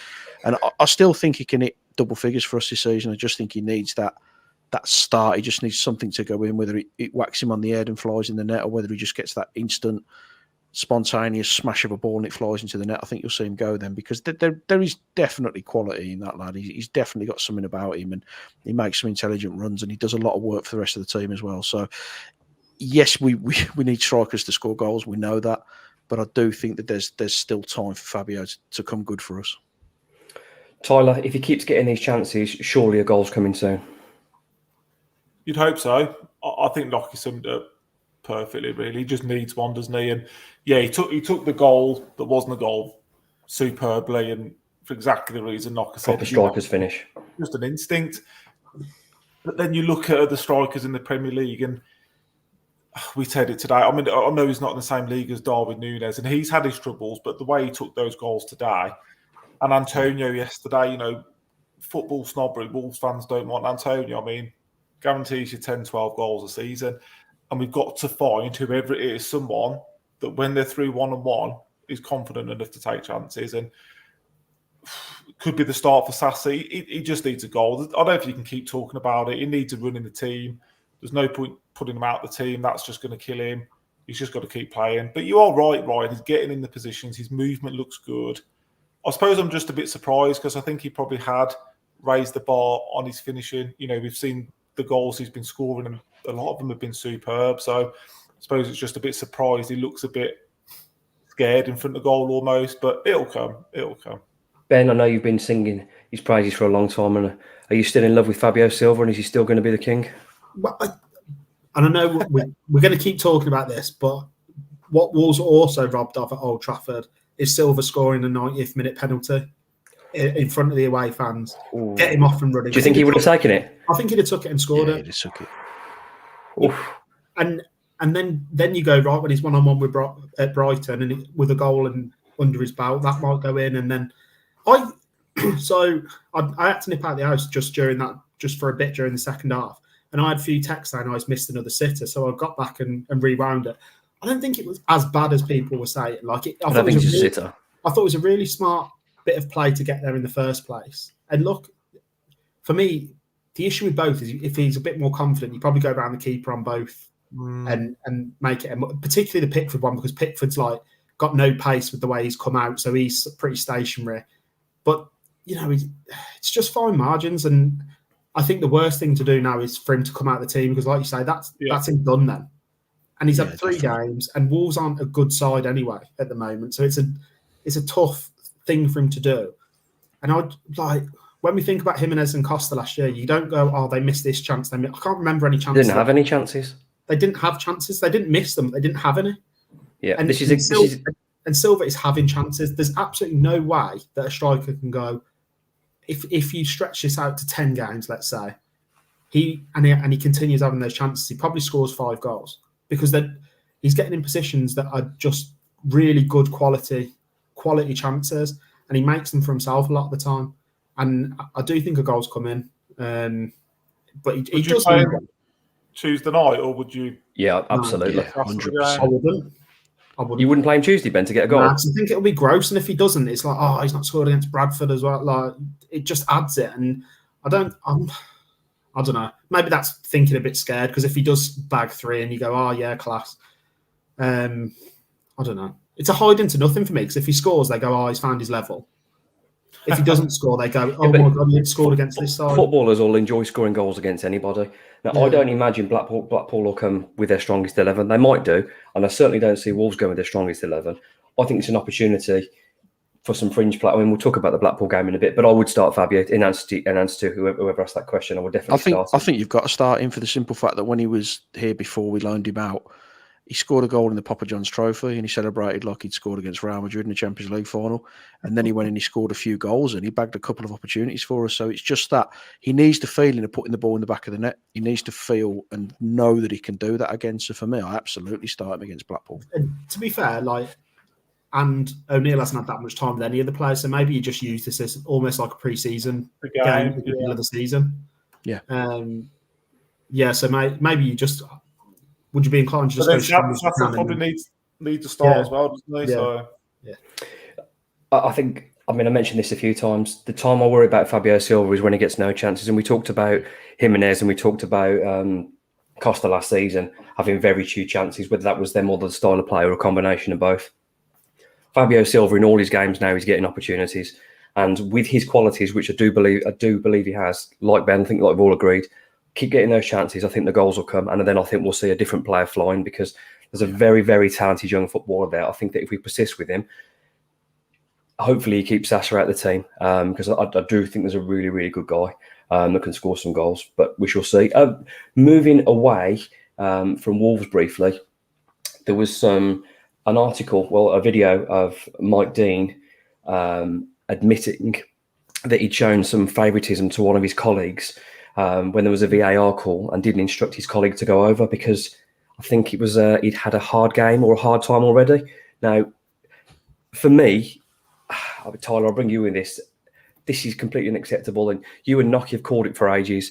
And I still think he can hit double figures for us this season. I just think he needs that start. He just needs something to go in, whether it whacks him on the head and flies in the net, or whether he just gets that instant spontaneous smash of a ball and it flies into the net. I think you'll see him go then, because there is definitely quality in that lad. He's definitely got something about him, and he makes some intelligent runs, and he does a lot of work for the rest of the team as well. So yes, we need strikers to score goals. We know that, but I do think that there's still time for Fabio to come good for us. Tyler, if he keeps getting these chances, surely a goal's coming soon. You'd hope so. I think Lockie summed it up perfectly, really. He just needs one, doesn't he? And yeah, he took the goal that wasn't a goal superbly, and for exactly the reason Lockie said. Proper striker's finish. Just an instinct. But then you look at the strikers in the Premier League, and we said it today. I mean, I know he's not in the same league as Darwin Núñez, and he's had his troubles, but the way he took those goals today, and Antonio yesterday, football snobbery, Wolves fans don't want Antonio. I mean, guarantees you 10, 12 goals a season. And we've got to find, whoever it is, someone that when they're through 1-on-1 is confident enough to take chances. And could be the start for Sassy. He just needs a goal. I don't know if you can keep talking about it. He needs a run in the team. There's no point putting him out of the team. That's just going to kill him. He's just got to keep playing. But you are right, Ryan. He's getting in the positions. His movement looks good. I suppose I'm just a bit surprised because I think he probably had raised the bar on his finishing. We've seen the goals he's been scoring, and a lot of them have been superb. So I suppose it's just a bit surprised. He looks a bit scared in front of goal almost, but it'll come. It'll come. Ben, I know you've been singing his praises for a long time, and are you still in love with Fabio Silva, and is he still going to be the king? Well, and I know we're going to keep talking about this, but what Wolves also robbed of at Old Trafford is Silva scoring a 90th minute penalty in front of the away fans. Ooh. Get him off and running. Do you think he would have taken it? I think he'd have took it and scored it. He'd have took it. Oof. And then you go, right, when he's 1-on-1 with at Brighton and with a goal and under his belt, that might go in. And then I had to nip out of the house just for a bit during the second half. And I had a few texts saying I missed another sitter. So I got back and rewound it. I don't think it was as bad as people were saying. I thought it was a sitter. I thought it was a really smart bit of play to get there in the first place. And look, for me, the issue with both is if he's a bit more confident, you probably go around the keeper on both and make it, particularly the Pickford one, because Pickford's got no pace with the way he's come out, so he's pretty stationary. But it's just fine margins, and I think the worst thing to do now is for him to come out of the team because, like you say, that's him done then. And he's had 3 games, and Wolves aren't a good side anyway at the moment. So it's a tough thing for him to do. And I'd like when we think about Jimenez and Costa last year, you don't go, "Oh, they missed this chance." I can't remember any chances. Didn't have any chances. They didn't have chances. They didn't miss them. They didn't have any. Yeah, and Silva is having chances. There's absolutely no way that a striker can go. If you stretch this out to 10 games, let's say, he continues having those chances, he probably scores 5 goals because then he's getting in positions that are just really good quality chances, and he makes them for himself a lot of the time. And I do think a goal's come in, but he does. Tuesday night, or would you? Yeah, absolutely. Yeah, 100%. I wouldn't. You wouldn't play him Tuesday, Ben, to get a goal? Nah, I think it'll be gross, and if he doesn't, it's like, oh, he's not scored against Bradford as well. Like, it just adds it, and I don't know. Maybe that's thinking a bit scared because if he does bag 3 and you go, oh yeah, class. I don't know. It's a hide into nothing for me because if he scores, they go, oh, he's found his level. If he doesn't score, they go, oh my God, he scored against this side. Footballers all enjoy scoring goals against anybody. Now, I don't imagine Blackpool will come with their strongest 11. They might do, and I certainly don't see Wolves going with their strongest 11. I think it's an opportunity for some fringe play. I mean, we'll talk about the Blackpool game in a bit, but I would start Fabio in answer to whoever asked that question. I would definitely start him. I think you've got to start him for the simple fact that when he was here before we loaned him out, he scored a goal in the Papa John's Trophy and he celebrated like he'd scored against Real Madrid in the Champions League final. And then he went and he scored a few goals and he bagged a couple of opportunities for us. So it's just that he needs the feeling of putting the ball in the back of the net. He needs to feel and know that he can do that again. So for me, I absolutely start him against Blackpool. And to be fair, and O'Neill hasn't had that much time with any of the players, so maybe you just use this as almost like a pre-season game at the middle of the season. Yeah. So maybe you just... Would you be inclined to just go? Sheffield probably needs to start as well, doesn't he? Yeah. I think. I mean, I mentioned this a few times. The time I worry about Fabio Silva is when he gets no chances, and we talked about Jimenez and we talked about Costa last season having very few chances. Whether that was them or the style of play or a combination of both. Fabio Silva in all his games now is getting opportunities, and with his qualities, which I do believe he has, like Ben, I think like we've all agreed. Keep getting those chances. I think the goals will come, and then I think we'll see a different player flying because there's a very, very talented young footballer there. I think that if we persist with him, hopefully he keeps Sasha out of the team because I do think there's a really, really good guy that can score some goals. But we shall see. Moving away from Wolves briefly, there was a video of Mike Dean admitting that he'd shown some favouritism to one of his colleagues. When there was a VAR call and didn't instruct his colleague to go over because I think it was he'd had a hard game or a hard time already. Now, for me, Tyler, I'll bring you in this. This is completely unacceptable, and you and Nocky have called it for ages.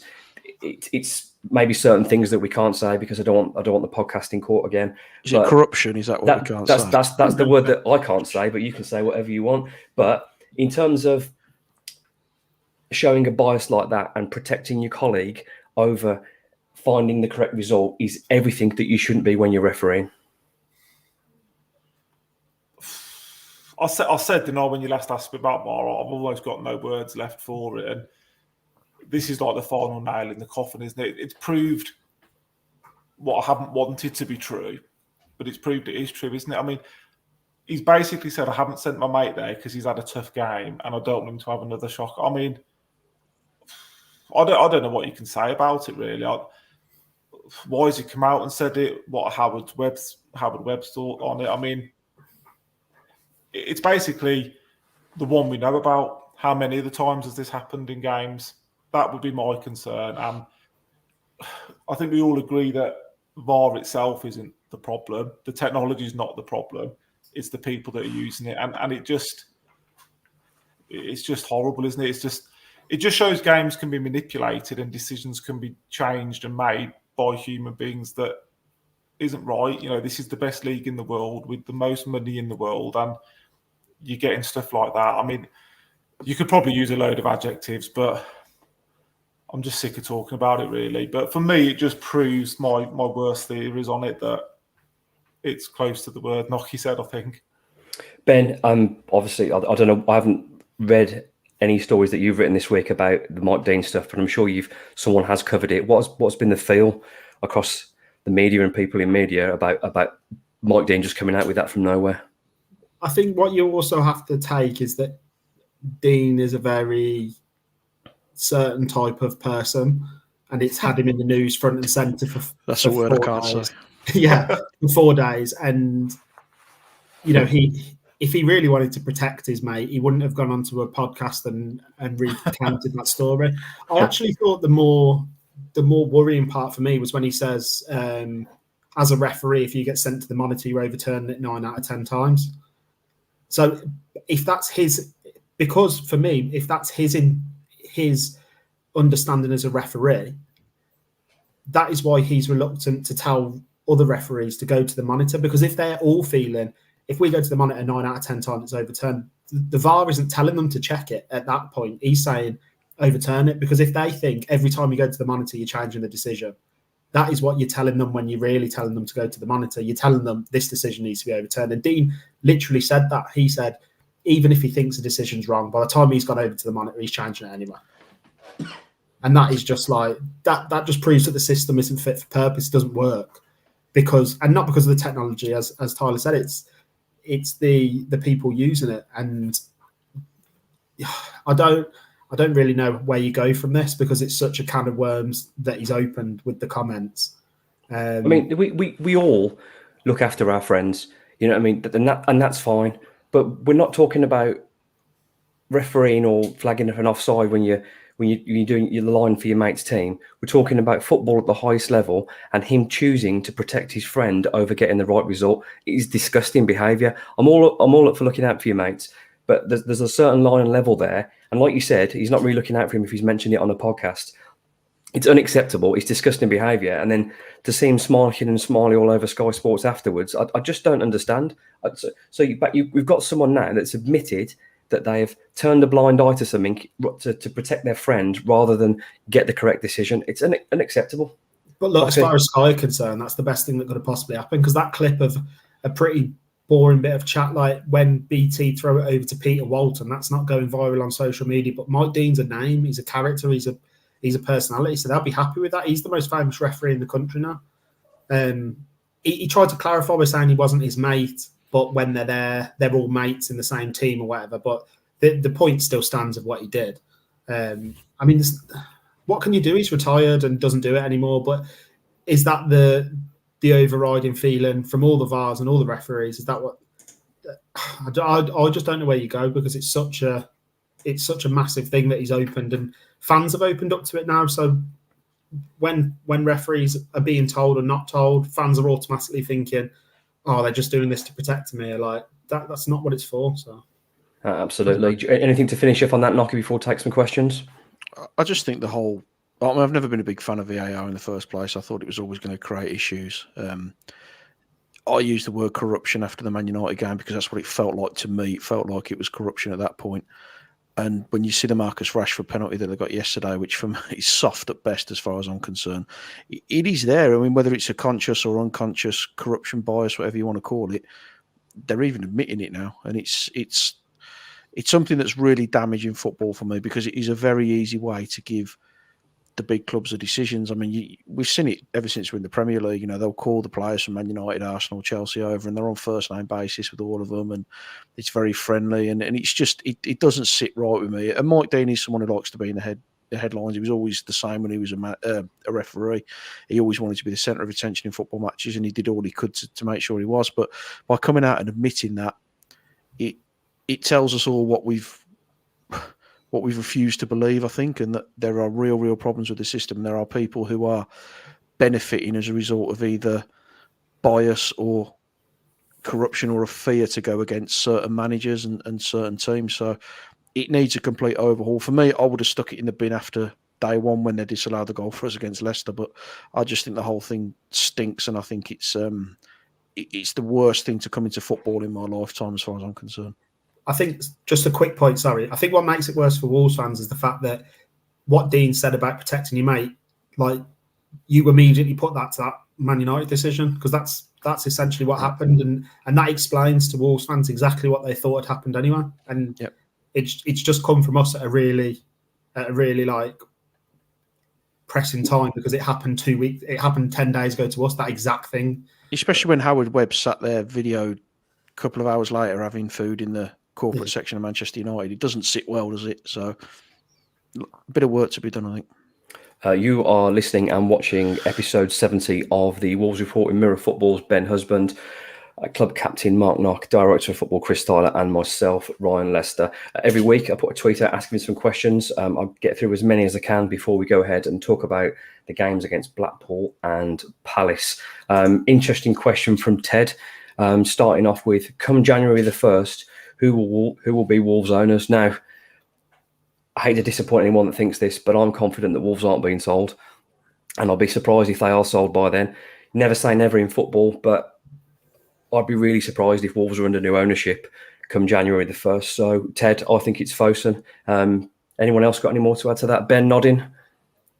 It's maybe certain things that we can't say because I don't want the podcast in court again. Is it corruption? Is that what we can't say? That's the word that I can't say, but you can say whatever you want. But in terms of showing a bias like that and protecting your colleague over finding the correct result is everything that you shouldn't be when you're refereeing. I said, when you last asked me about VAR, I've almost got no words left for it. And this is like the final nail in the coffin, isn't it? It's proved what I haven't wanted to be true, but it's proved it is true, isn't it? I mean, he's basically said, I haven't sent my mate there because he's had a tough game and I don't want him to have another shock. I mean, I don't know what you can say about it, really. Why has he come out and said it? What Howard Webb's thought on it? I mean, it's basically the one we know about. How many of the times has this happened in games? That would be my concern. I think we all agree that VAR itself isn't the problem. The technology is not the problem. It's the people that are using it, and it's just horrible, isn't it? It just shows games can be manipulated and decisions can be changed and made by human beings that isn't right. You know, this is the best league in the world with the most money in the world, and you're getting stuff like that. I mean, you could probably use a load of adjectives, but I'm just sick of talking about it, really. But for me, it just proves my worst theories on it, that it's close to the word Nocky said, I think. Ben, obviously, I don't know, I haven't read any stories that you've written this week about the Mike Dean stuff, but I'm sure someone has covered it. What's been the feel across the media and people in media about Mike Dean just coming out with that from nowhere? I think what you also have to take is that Dean is a very certain type of person, and it's had him in the news front and centre for That's for a word I 4 can't days. say. Yeah, for 4 days. And, you know, if he really wanted to protect his mate, he wouldn't have gone onto a podcast and recounted that story. I actually thought the more worrying part for me was when he says, as a referee, if you get sent to the monitor, you overturn it 9 out of 10 times. So if that's because for me, if that's his understanding as a referee, that is why he's reluctant to tell other referees to go to the monitor, because if they're all feeling, if we go to the monitor 9 out of 10 times it's overturned, the VAR isn't telling them to check it at that point. He's saying overturn it, because if they think every time you go to the monitor you're changing the decision, that is what you're telling them when you're really telling them to go to the monitor. You're telling them this decision needs to be overturned. And Dean literally said that. He said, even if he thinks the decision's wrong, by the time he's gone over to the monitor, he's changing it anyway. And that is just like, that just proves that the system isn't fit for purpose, doesn't work. And not because of the technology, as Tyler said, it's the people using it. And I don't really know where you go from this, because it's such a can of worms that he's opened with the comments. I mean, we all look after our friends, you know what I mean? And that's fine. But we're not talking about refereeing or flagging an offside when you're doing your line for your mate's team. We're talking about football at the highest level, and him choosing to protect his friend over getting the right result is disgusting behaviour. I'm all up for looking out for your mates, but there's a certain line and level there. And like you said, he's not really looking out for him if he's mentioned it on a podcast. It's unacceptable. It's disgusting behaviour. And then to see him smiling and smiley all over Sky Sports afterwards, I just don't understand. We've got someone now that's admitted that they have turned a blind eye to something to protect their friend rather than get the correct decision. It's unacceptable. But look, as far as Sky are concerned, that's the best thing that could have possibly happened, because that clip of a pretty boring bit of chat, like when BT throw it over to Peter Walton, that's not going viral on social media. But Mike Dean's a name, he's a character, he's a personality, so they'll be happy with that. He's the most famous referee in the country now. He tried to clarify by saying he wasn't his mate, but when they're there, they're all mates in the same team or whatever. But the point still stands of what he did. I mean, what can you do? He's retired and doesn't do it anymore. But is that the overriding feeling from all the VARs and all the referees? Is that what? I just don't know where you go, because it's such a massive thing that he's opened, and fans have opened up to it now. So when referees are being told or not told, fans are automatically thinking, oh, they're just doing this to protect me. Like that's not what it's for. So absolutely. Anything to finish off on that, Nocky, before we take some questions? I just think I've never been a big fan of VAR in the first place. I thought it was always going to create issues. I used the word corruption after the Man United game because that's what it felt like to me. It felt like it was corruption at that point. And when you see the Marcus Rashford penalty that they got yesterday, which for me is soft at best as far as I'm concerned, it is there. I mean, whether it's a conscious or unconscious corruption bias, whatever you want to call it, they're even admitting it now. And it's something that's really damaging football for me, because it is a very easy way to give the big clubs the decisions. I mean, we've seen it ever since we're in the Premier League. You know, they'll call the players from Man United, Arsenal, Chelsea over, and they're on first name basis with all of them, and it's very friendly. And it's just it doesn't sit right with me. And Mike Dean is someone who likes to be in the headlines. He was always the same when he was a referee. He always wanted to be the centre of attention in football matches, and he did all he could to make sure he was. But by coming out and admitting that, it tells us all what we've refused to believe, I think, and that there are real problems with the system. There are people who are benefiting as a result of either bias or corruption or a fear to go against certain managers and certain teams. So it needs a complete overhaul. For me, I would have stuck it in the bin after day one when they disallowed the goal for us against Leicester, but I just think the whole thing stinks, and I think it's the worst thing to come into football in my lifetime as far as I'm concerned. I think, just a quick point, sorry. I think what makes it worse for Wolves fans is the fact that what Dean said about protecting your mate, like, you immediately put that to that Man United decision, because that's essentially what happened, and that explains to Wolves fans exactly what they thought had happened anyway. And it's just come from us at a really like pressing time, because it happened 10 days ago to us, that exact thing. Especially when Howard Webb sat there videoed a couple of hours later having food in the corporate section of Manchester United. It doesn't sit well, does it? So a bit of work to be done, I think. You are listening and watching episode 70 of the Wolves Report in Mirror Football's Ben Husband, club captain Mark Knock, director of football Chris Tyler, and myself, Ryan Lester. Every week I put a tweet out asking some questions. I'll get through as many as I can before we go ahead and talk about the games against Blackpool and Palace. Interesting question from Ted, starting off with, come January the 1st, who will be Wolves owners? Now, I hate to disappoint anyone that thinks this, but I'm confident that Wolves aren't being sold, and I'll be surprised if they are sold by then. Never say never in football, but I'd be really surprised if Wolves are under new ownership come January the 1st. So, Ted, I think it's Fosun. Anyone else got any more to add to that? Ben nodding?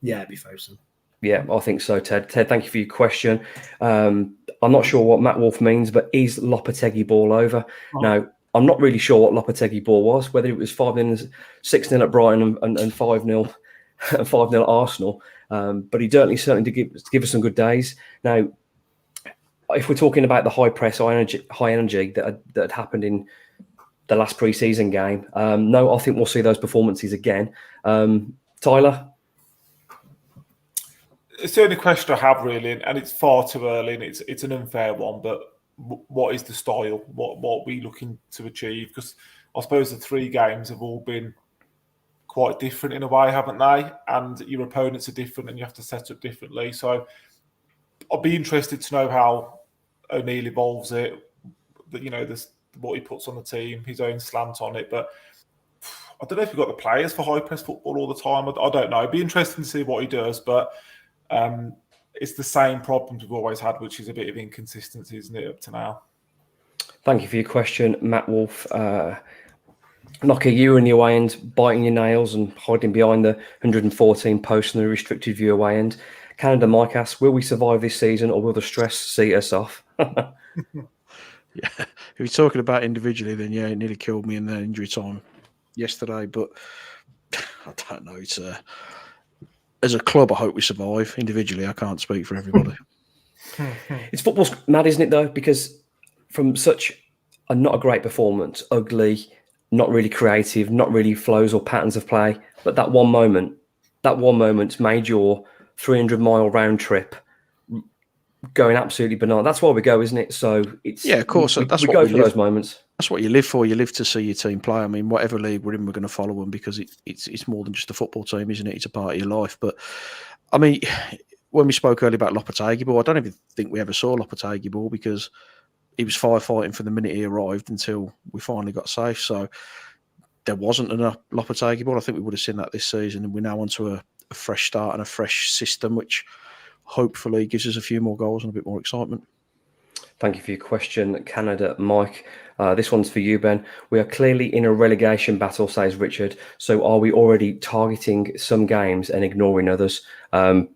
Yeah, it'd be Fosun. Yeah, I think so, Ted. Ted, thank you for your question. I'm not sure what Matt Wolf means, but is Lopetegui ball over? Oh. Now, I'm not really sure what Lopetegui ball was, whether it was 5-0, 6-0 at Brighton and 5-0 5-0 Arsenal. But he certainly did give us some good days. Now, if we're talking about the high press, high energy that had happened in the last pre-season game, no, I think we'll see those performances again. Tyler? It's the only question I have, really, and it's far too early, and it's an unfair one, but what is the style? What are we looking to achieve? Because I suppose the 3 games have all been quite different in a way, haven't they? And your opponents are different, and you have to set up differently. So I'd be interested to know how O'Neill evolves it. What he puts on the team, his own slant on it. But I don't know if we've got the players for high press football all the time. I don't know. It'd be interesting to see what he does, but. It's the same problems we've always had, which is a bit of inconsistency, isn't it, up to now? Thank you for your question, Matt Wolf. Knocker, you and the away end, biting your nails and hiding behind the 114 posts and the restricted view away end. Canada Mike asks, will we survive this season or will the stress see us off? Yeah, if you're talking about individually, then yeah, it nearly killed me in the injury time yesterday, but I don't know. It's as a club, I hope we survive. Individually, I can't speak for everybody. It's football's mad, isn't it, though? Because from such not a great performance, ugly, not really creative, not really flows or patterns of play, but that one moment made your 300-mile round trip going absolutely banana. That's why we go, isn't it? So it's of course. We go for those moments. That's what you live for. You live to see your team play. I mean, whatever league we're in, we're going to follow them because it's more than just a football team, isn't it? It's a part of your life. But I mean, when we spoke earlier about Lopetegui ball, I don't even think we ever saw Lopetegui ball because he was firefighting from the minute he arrived until we finally got safe. So there wasn't enough Lopetegui ball. I think we would have seen that this season, and we're now onto a fresh start and a fresh system, which hopefully gives us a few more goals and a bit more excitement. Thank you for your question, Canada Mike. This one's for you, Ben. We are clearly in a relegation battle, says Richard. So are we already targeting some games and ignoring others? It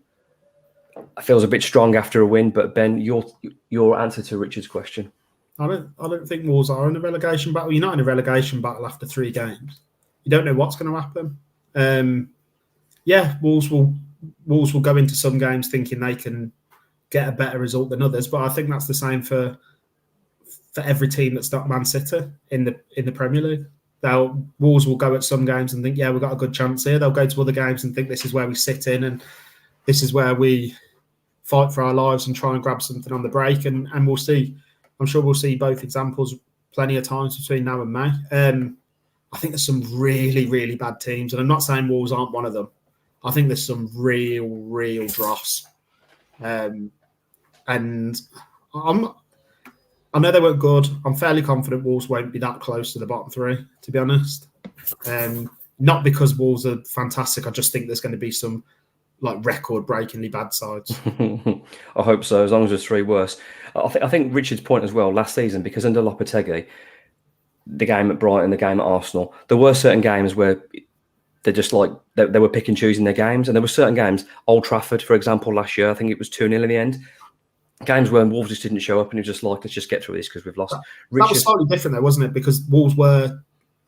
feels a bit strong after a win, but Ben, your answer to Richard's question. I don't think Wolves are in a relegation battle. You're not in a relegation battle after 3 games. You don't know what's going to happen. Wolves will go into some games thinking they can get a better result than others, but I think that's the same for every team that's not Man City in the Premier League. Wolves will go at some games and think, yeah, we've got a good chance here. They'll go to other games and think this is where we sit in and this is where we fight for our lives and try and grab something on the break. And we'll see. I'm sure we'll see both examples plenty of times between now and May. I think there's some really, really bad teams, and I'm not saying Wolves aren't one of them. I think there's some real dross. And I know they weren't good. I'm fairly confident Wolves won't be that close to the bottom 3, to be honest. Not because Wolves are fantastic. I just think there's going to be some record-breakingly bad sides. I hope so, as long as there's 3 worse. I think Richard's point as well, last season, because under Lopetegui, the game at Brighton, the game at Arsenal, there were certain games where they're just they were pick and choosing their games. And there were certain games, Old Trafford, for example, last year, I think it was 2-0 in the end. Games where Wolves just didn't show up and it was just let's just get through this because we've lost. That was slightly different though, wasn't it? Because Wolves were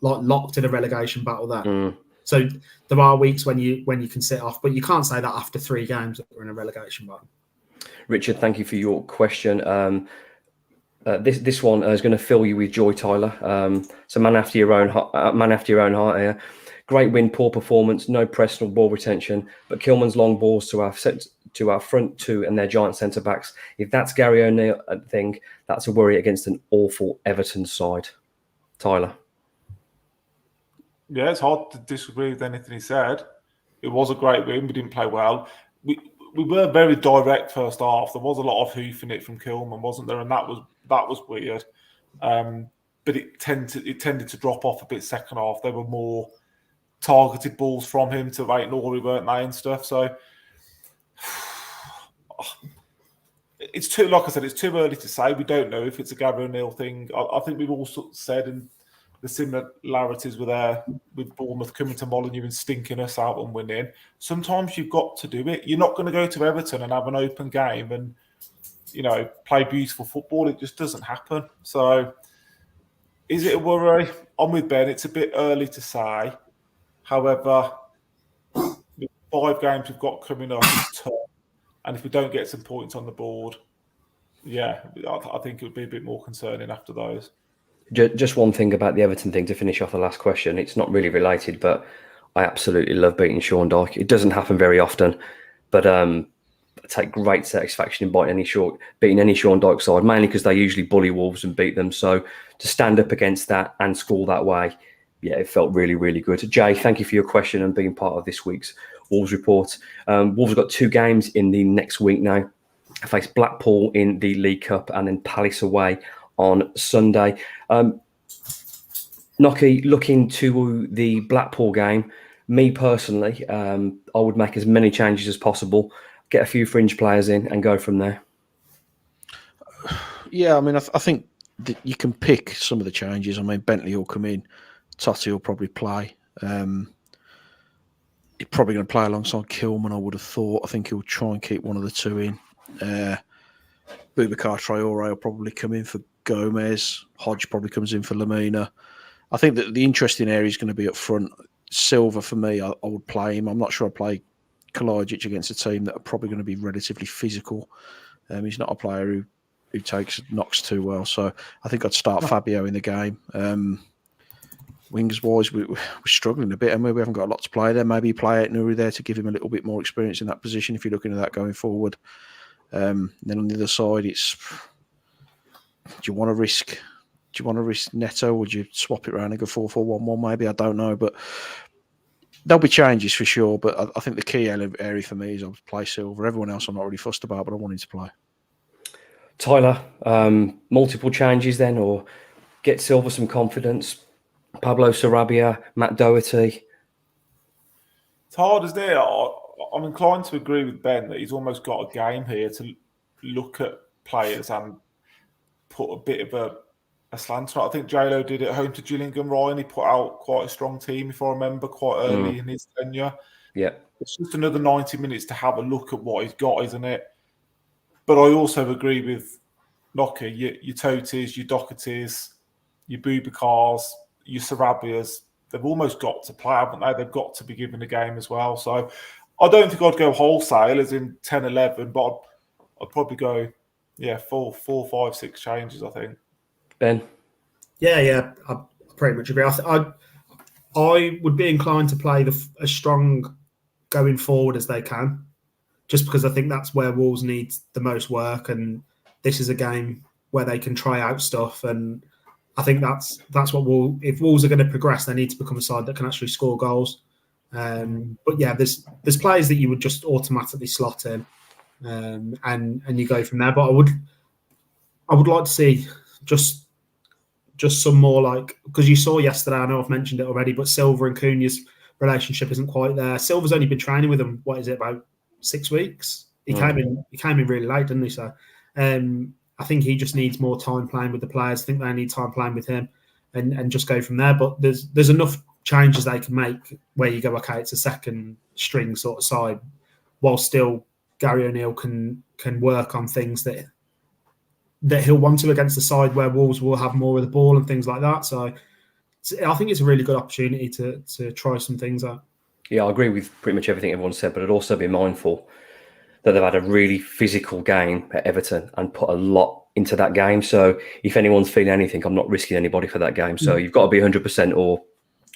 like locked in a relegation battle there. Mm. So there are weeks when you can sit off, but you can't say that after 3 games that we're in a relegation battle. Richard, thank you for your question. This one is going to fill you with joy, Tyler. So man after your own heart here. Great win, poor performance, no press nor ball retention, but Kilman's long balls to our front two and their giant centre backs. If that's Gary O'Neill thing, that's a worry against an awful Everton side. Tyler. Yeah, it's hard to disagree with anything he said. It was a great win. We didn't play well. We were very direct first half. There was a lot of hoofing it from Kilman, wasn't there? And that was weird. But it tended to drop off a bit second half. There were more targeted balls from him to Nori, weren't they, and stuff. So it's too, like I said, it's too early to say. We don't know if it's a Gary O'Neill thing. I think we've also said, and the similarities were there with Bournemouth coming to Molineux and stinking us out and winning. Sometimes you've got to do it. You're not going to go to Everton and have an open game and, play beautiful football. It just doesn't happen. So is it a worry? I'm with Ben. It's a bit early to say. However, the 5 games we've got coming up is tough. And if we don't get some points on the board, yeah, I think it would be a bit more concerning after those. Just one thing about the Everton thing to finish off the last question. It's not really related, but I absolutely love beating Sean Dyche. It doesn't happen very often, but I take great satisfaction in beating any Sean Dyche side, mainly because they usually bully Wolves and beat them. So to stand up against that and score that way, yeah, it felt really, really good. Jay, thank you for your question and being part of this week's Wolves report. Wolves have got 2 games in the next week now. I face Blackpool in the League Cup and then Palace away on Sunday. Nocky, looking to the Blackpool game, me personally, I would make as many changes as possible, get a few fringe players in and go from there. Yeah, I mean, I think that you can pick some of the changes. I mean, Bentley will come in, Totti will probably play. He's probably going to play alongside Kilman, I would have thought. I think he'll try and keep one of the 2 in. Boubacar Traore will probably come in for Gomez. Hodge probably comes in for Lamina. I think that the interesting area is going to be up front. Silva, for me, I would play him. I'm not sure I'd play Kalajic against a team that are probably going to be relatively physical. He's not a player who takes knocks too well. So I think I'd start Fabio in the game. Wings-wise, we're struggling a bit, and we haven't got a lot to play there. Maybe play Nuri there to give him a little bit more experience in that position if you're looking at that going forward. Then on the other side, it's... Do you want to risk Neto, or would you swap it around and go 4-4-1-1 maybe? I don't know, but there'll be changes for sure. But I think the key area for me is I'll play Silva. Everyone else I'm not really fussed about, but I want him to play. Tyler, multiple changes then, or get Silva some confidence? Pablo Sarabia, Matt Doherty. It's hard, isn't it? I'm inclined to agree with Ben that he's almost got a game here to look at players and put a bit of a slant on it. I think J-Lo did it at home to Gillingham, Ryan. He put out quite a strong team, if I remember, quite early in his tenure. Yeah. It's just another 90 minutes to have a look at what he's got, isn't it? But I also agree with Nocky, your Totis, your Dohertys, your Boubacars, your Sarabias. They've almost got to play, haven't they? They've got to be given a game as well. So I don't think I'd go wholesale as in 10, 11, but I'd probably go, 4, 5, 6 changes, I think. Ben? Yeah, I pretty much agree. I would be inclined to play as strong going forward as they can, just because I think that's where Wolves need the most work, and this is a game where they can try out stuff, and I think that's what if Wolves are going to progress, they need to become a side that can actually score goals. But yeah, there's players that you would just automatically slot in, and you go from there. But I would like to see just some more, like, because you saw yesterday, I know I've mentioned it already, but Silva and Cunha's relationship isn't quite there. Silva's only been training with him, what is it, about 6 weeks? He came in really late, didn't he? So I think he just needs more time playing with the players. I think they need time playing with him and just go from there. But there's enough changes they can make where you go, okay, it's a second string sort of side, while still Gary O'Neill can work on things that he'll want to against the side where Wolves will have more of the ball and things like that. So I think it's a really good opportunity to try some things out. Yeah, I agree with pretty much everything everyone said, but I'd also be mindful that they've had a really physical game at Everton and put a lot into that game. So if anyone's feeling anything, I'm not risking anybody for that game. So you've got to be 100% or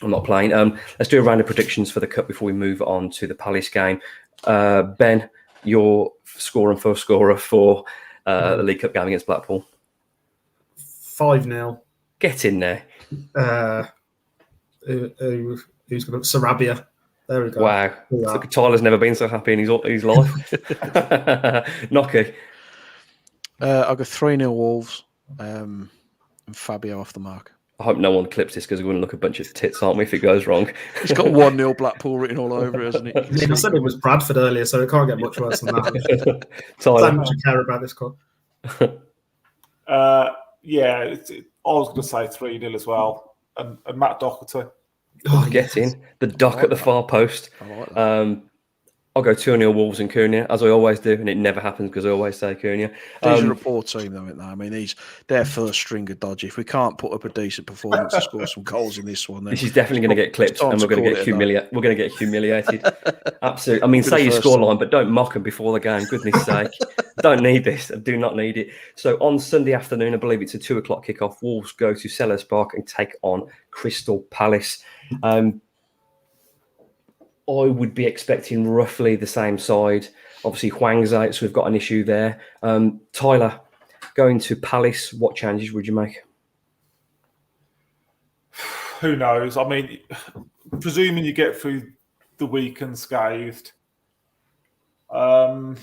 I'm not playing. Let's do a round of predictions for the Cup before we move on to the Palace game. Ben, your first scorer for the League Cup game against Blackpool. 5-0. Get in there. Who's going to... Sarabia. There we go. Wow. Tyler's never been so happy in his life. Nocky. I'll go 3-0 Wolves and Fabio off the mark. I hope no one clips this because we're going to look a bunch of tits, aren't we, if it goes wrong? It's got 1-0 Blackpool written all over it, hasn't it? I said it was Bradford earlier, so it can't get much worse than that. Tyler. So much I care about this club. I was going to say 3-0 as well. And Matt Doherty. Oh, Get in. The dock at the far post. I like that. I'll go 2-0 Wolves and Cunha, as I always do, and it never happens because I always say Cunha. These are a poor team, though, aren't they? I mean, their first string are dodgy. If we can't put up a decent performance and score some goals in this one, then this is definitely going to get clipped, and we're going to get humiliated. We're going to get humiliated. Absolutely. I mean, say your scoreline, but don't mock them before the game. Goodness sake, don't need this. I do not need it. So on Sunday afternoon, I believe it's a 2:00 kickoff. Wolves go to Sellers Park and take on Crystal Palace. I would be expecting roughly the same side. Obviously, Hwang's out, so we've got an issue there. Tyler, going to Palace, what changes would you make? Who knows? I mean, presuming you get through the week unscathed, I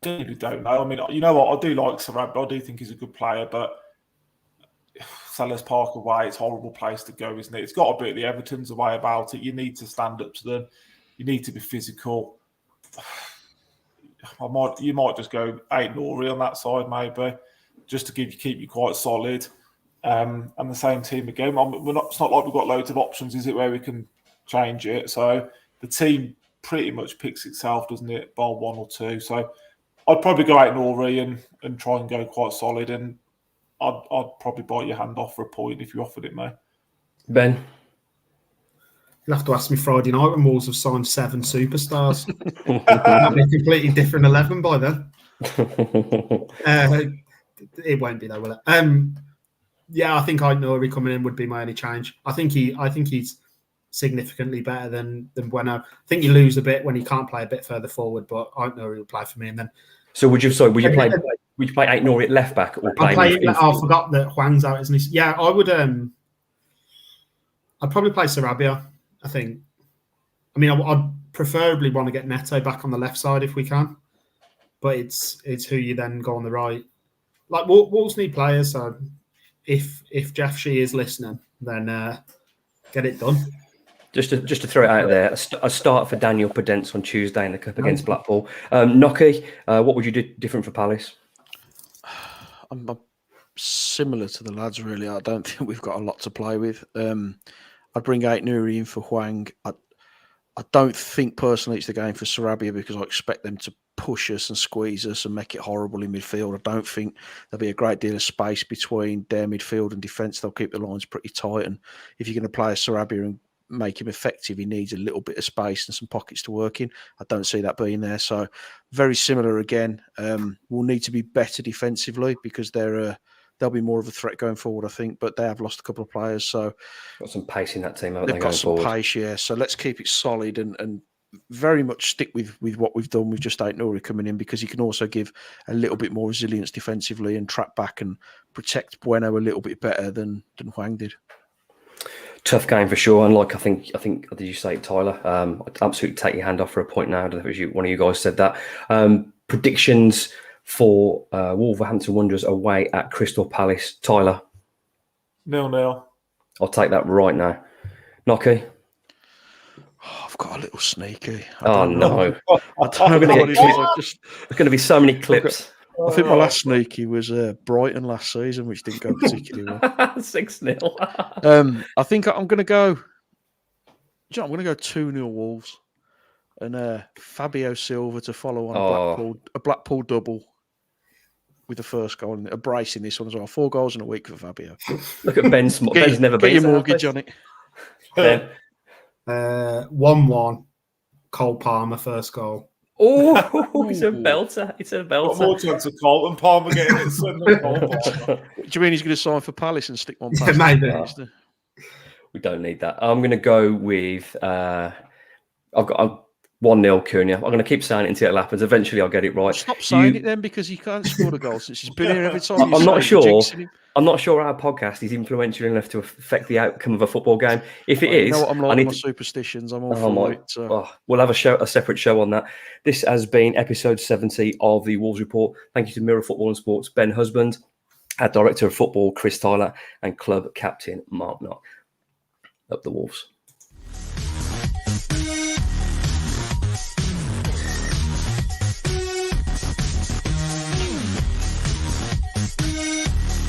really don't know. I mean, you know what? I do like Sarabia. I do think he's a good player, but Sellers Park away, it's a horrible place to go, isn't it? It's got a bit of the Everton's away about it. You need to stand up to them. You need to be physical. You might just go 8-0 on that side, maybe, just to keep you quite solid. And the same team again. It's not like we've got loads of options, is it, where we can change it? So the team pretty much picks itself, doesn't it, bar one or two. So I'd probably go 8-0 and try and go quite solid. And I'd probably bite your hand off for a point if you offered it, mate. Ben? You'll have to ask me Friday night when Wolves have signed 7 superstars. That'll be a completely different 11 by then. It won't be though, will it? Yeah, I think Aït-Nouri coming in would be my only change. I think he's significantly better than Bueno. I think you lose a bit when he can't play a bit further forward, but Aït-Nouri will play for me. And then, so would you play Aït-Nouri at left back or play? I forgot that Hwang's out, isn't he? Yeah, I would. I'd probably play Sarabia. I think. I mean, I'd preferably want to get Neto back on the left side if we can, but it's who you then go on the right. Like Wolves need players, so if Jeff Shee is listening, then get it done. Just to throw it out there, a start for Daniel Podence on Tuesday in the Cup against Blackpool. Nocky, what would you do different for Palace? I'm similar to the lads, really. I don't think we've got a lot to play with. I'd bring Aït-Nouri in for Hwang. I don't think personally it's the game for Sarabia because I expect them to push us and squeeze us and make it horrible in midfield. I don't think there'll be a great deal of space between their midfield and defence. They'll keep the lines pretty tight. And if you're going to play a Sarabia and make him effective, he needs a little bit of space and some pockets to work in. I don't see that being there. So very similar again. We'll need to be better defensively because they'll be more of a threat going forward, I think. But they have lost a couple of players, so got some pace in that team. Haven't they've got some pace, yeah. So let's keep it solid and very much stick with what we've done with just Aït-Nouri coming in because he can also give a little bit more resilience defensively and track back and protect Bueno a little bit better than Hwang did. Tough game for sure, and like I think did you say Tyler? I'd absolutely take your hand off for a point now. I don't know if it was one of you guys said that. Predictions for Wolverhampton Wanderers away at Crystal Palace. Tyler? 0-0. I'll take that right now. Nocky? Oh, I've got a little sneaky. Oh no! There's going to be so many clips. I think my last sneaky was Brighton last season, which didn't go particularly well. 6-0. I think I'm going to go. I'm going to go 2-0 Wolves, and Fabio Silva to follow on a Blackpool double. with the first goal and a brace in this one as well. 4 goals in a week for Fabio. Look at Ben's. Ben's never Get been your mortgage on it. Ben. 1-1. Cole Palmer first goal. Oh, it's a belter. It's a Got more belter. chance of Colton Palmer getting it than Cole Palmer. Do you mean he's going to sign for Palace and stick one Yeah, past? maybe. We don't need that. I'm going to go with. I've got 1-0 Cunha. I'm going to keep saying it until it happens. Eventually, I'll get it right. Stop saying it then, because he can't score a goal since he's been here every time. I'm not sure. I'm not sure our podcast is influential enough to affect the outcome of a football game. If it is, you know what I'm like I need with my superstitions. I'm all for it. So. We'll have a separate show on that. This has been episode 70 of the Wolves Report. Thank you to Mirror Football and Sports, Ben Husband, our Director of Football, Chris Tyler, and Club Captain Mark Knott. Up the Wolves.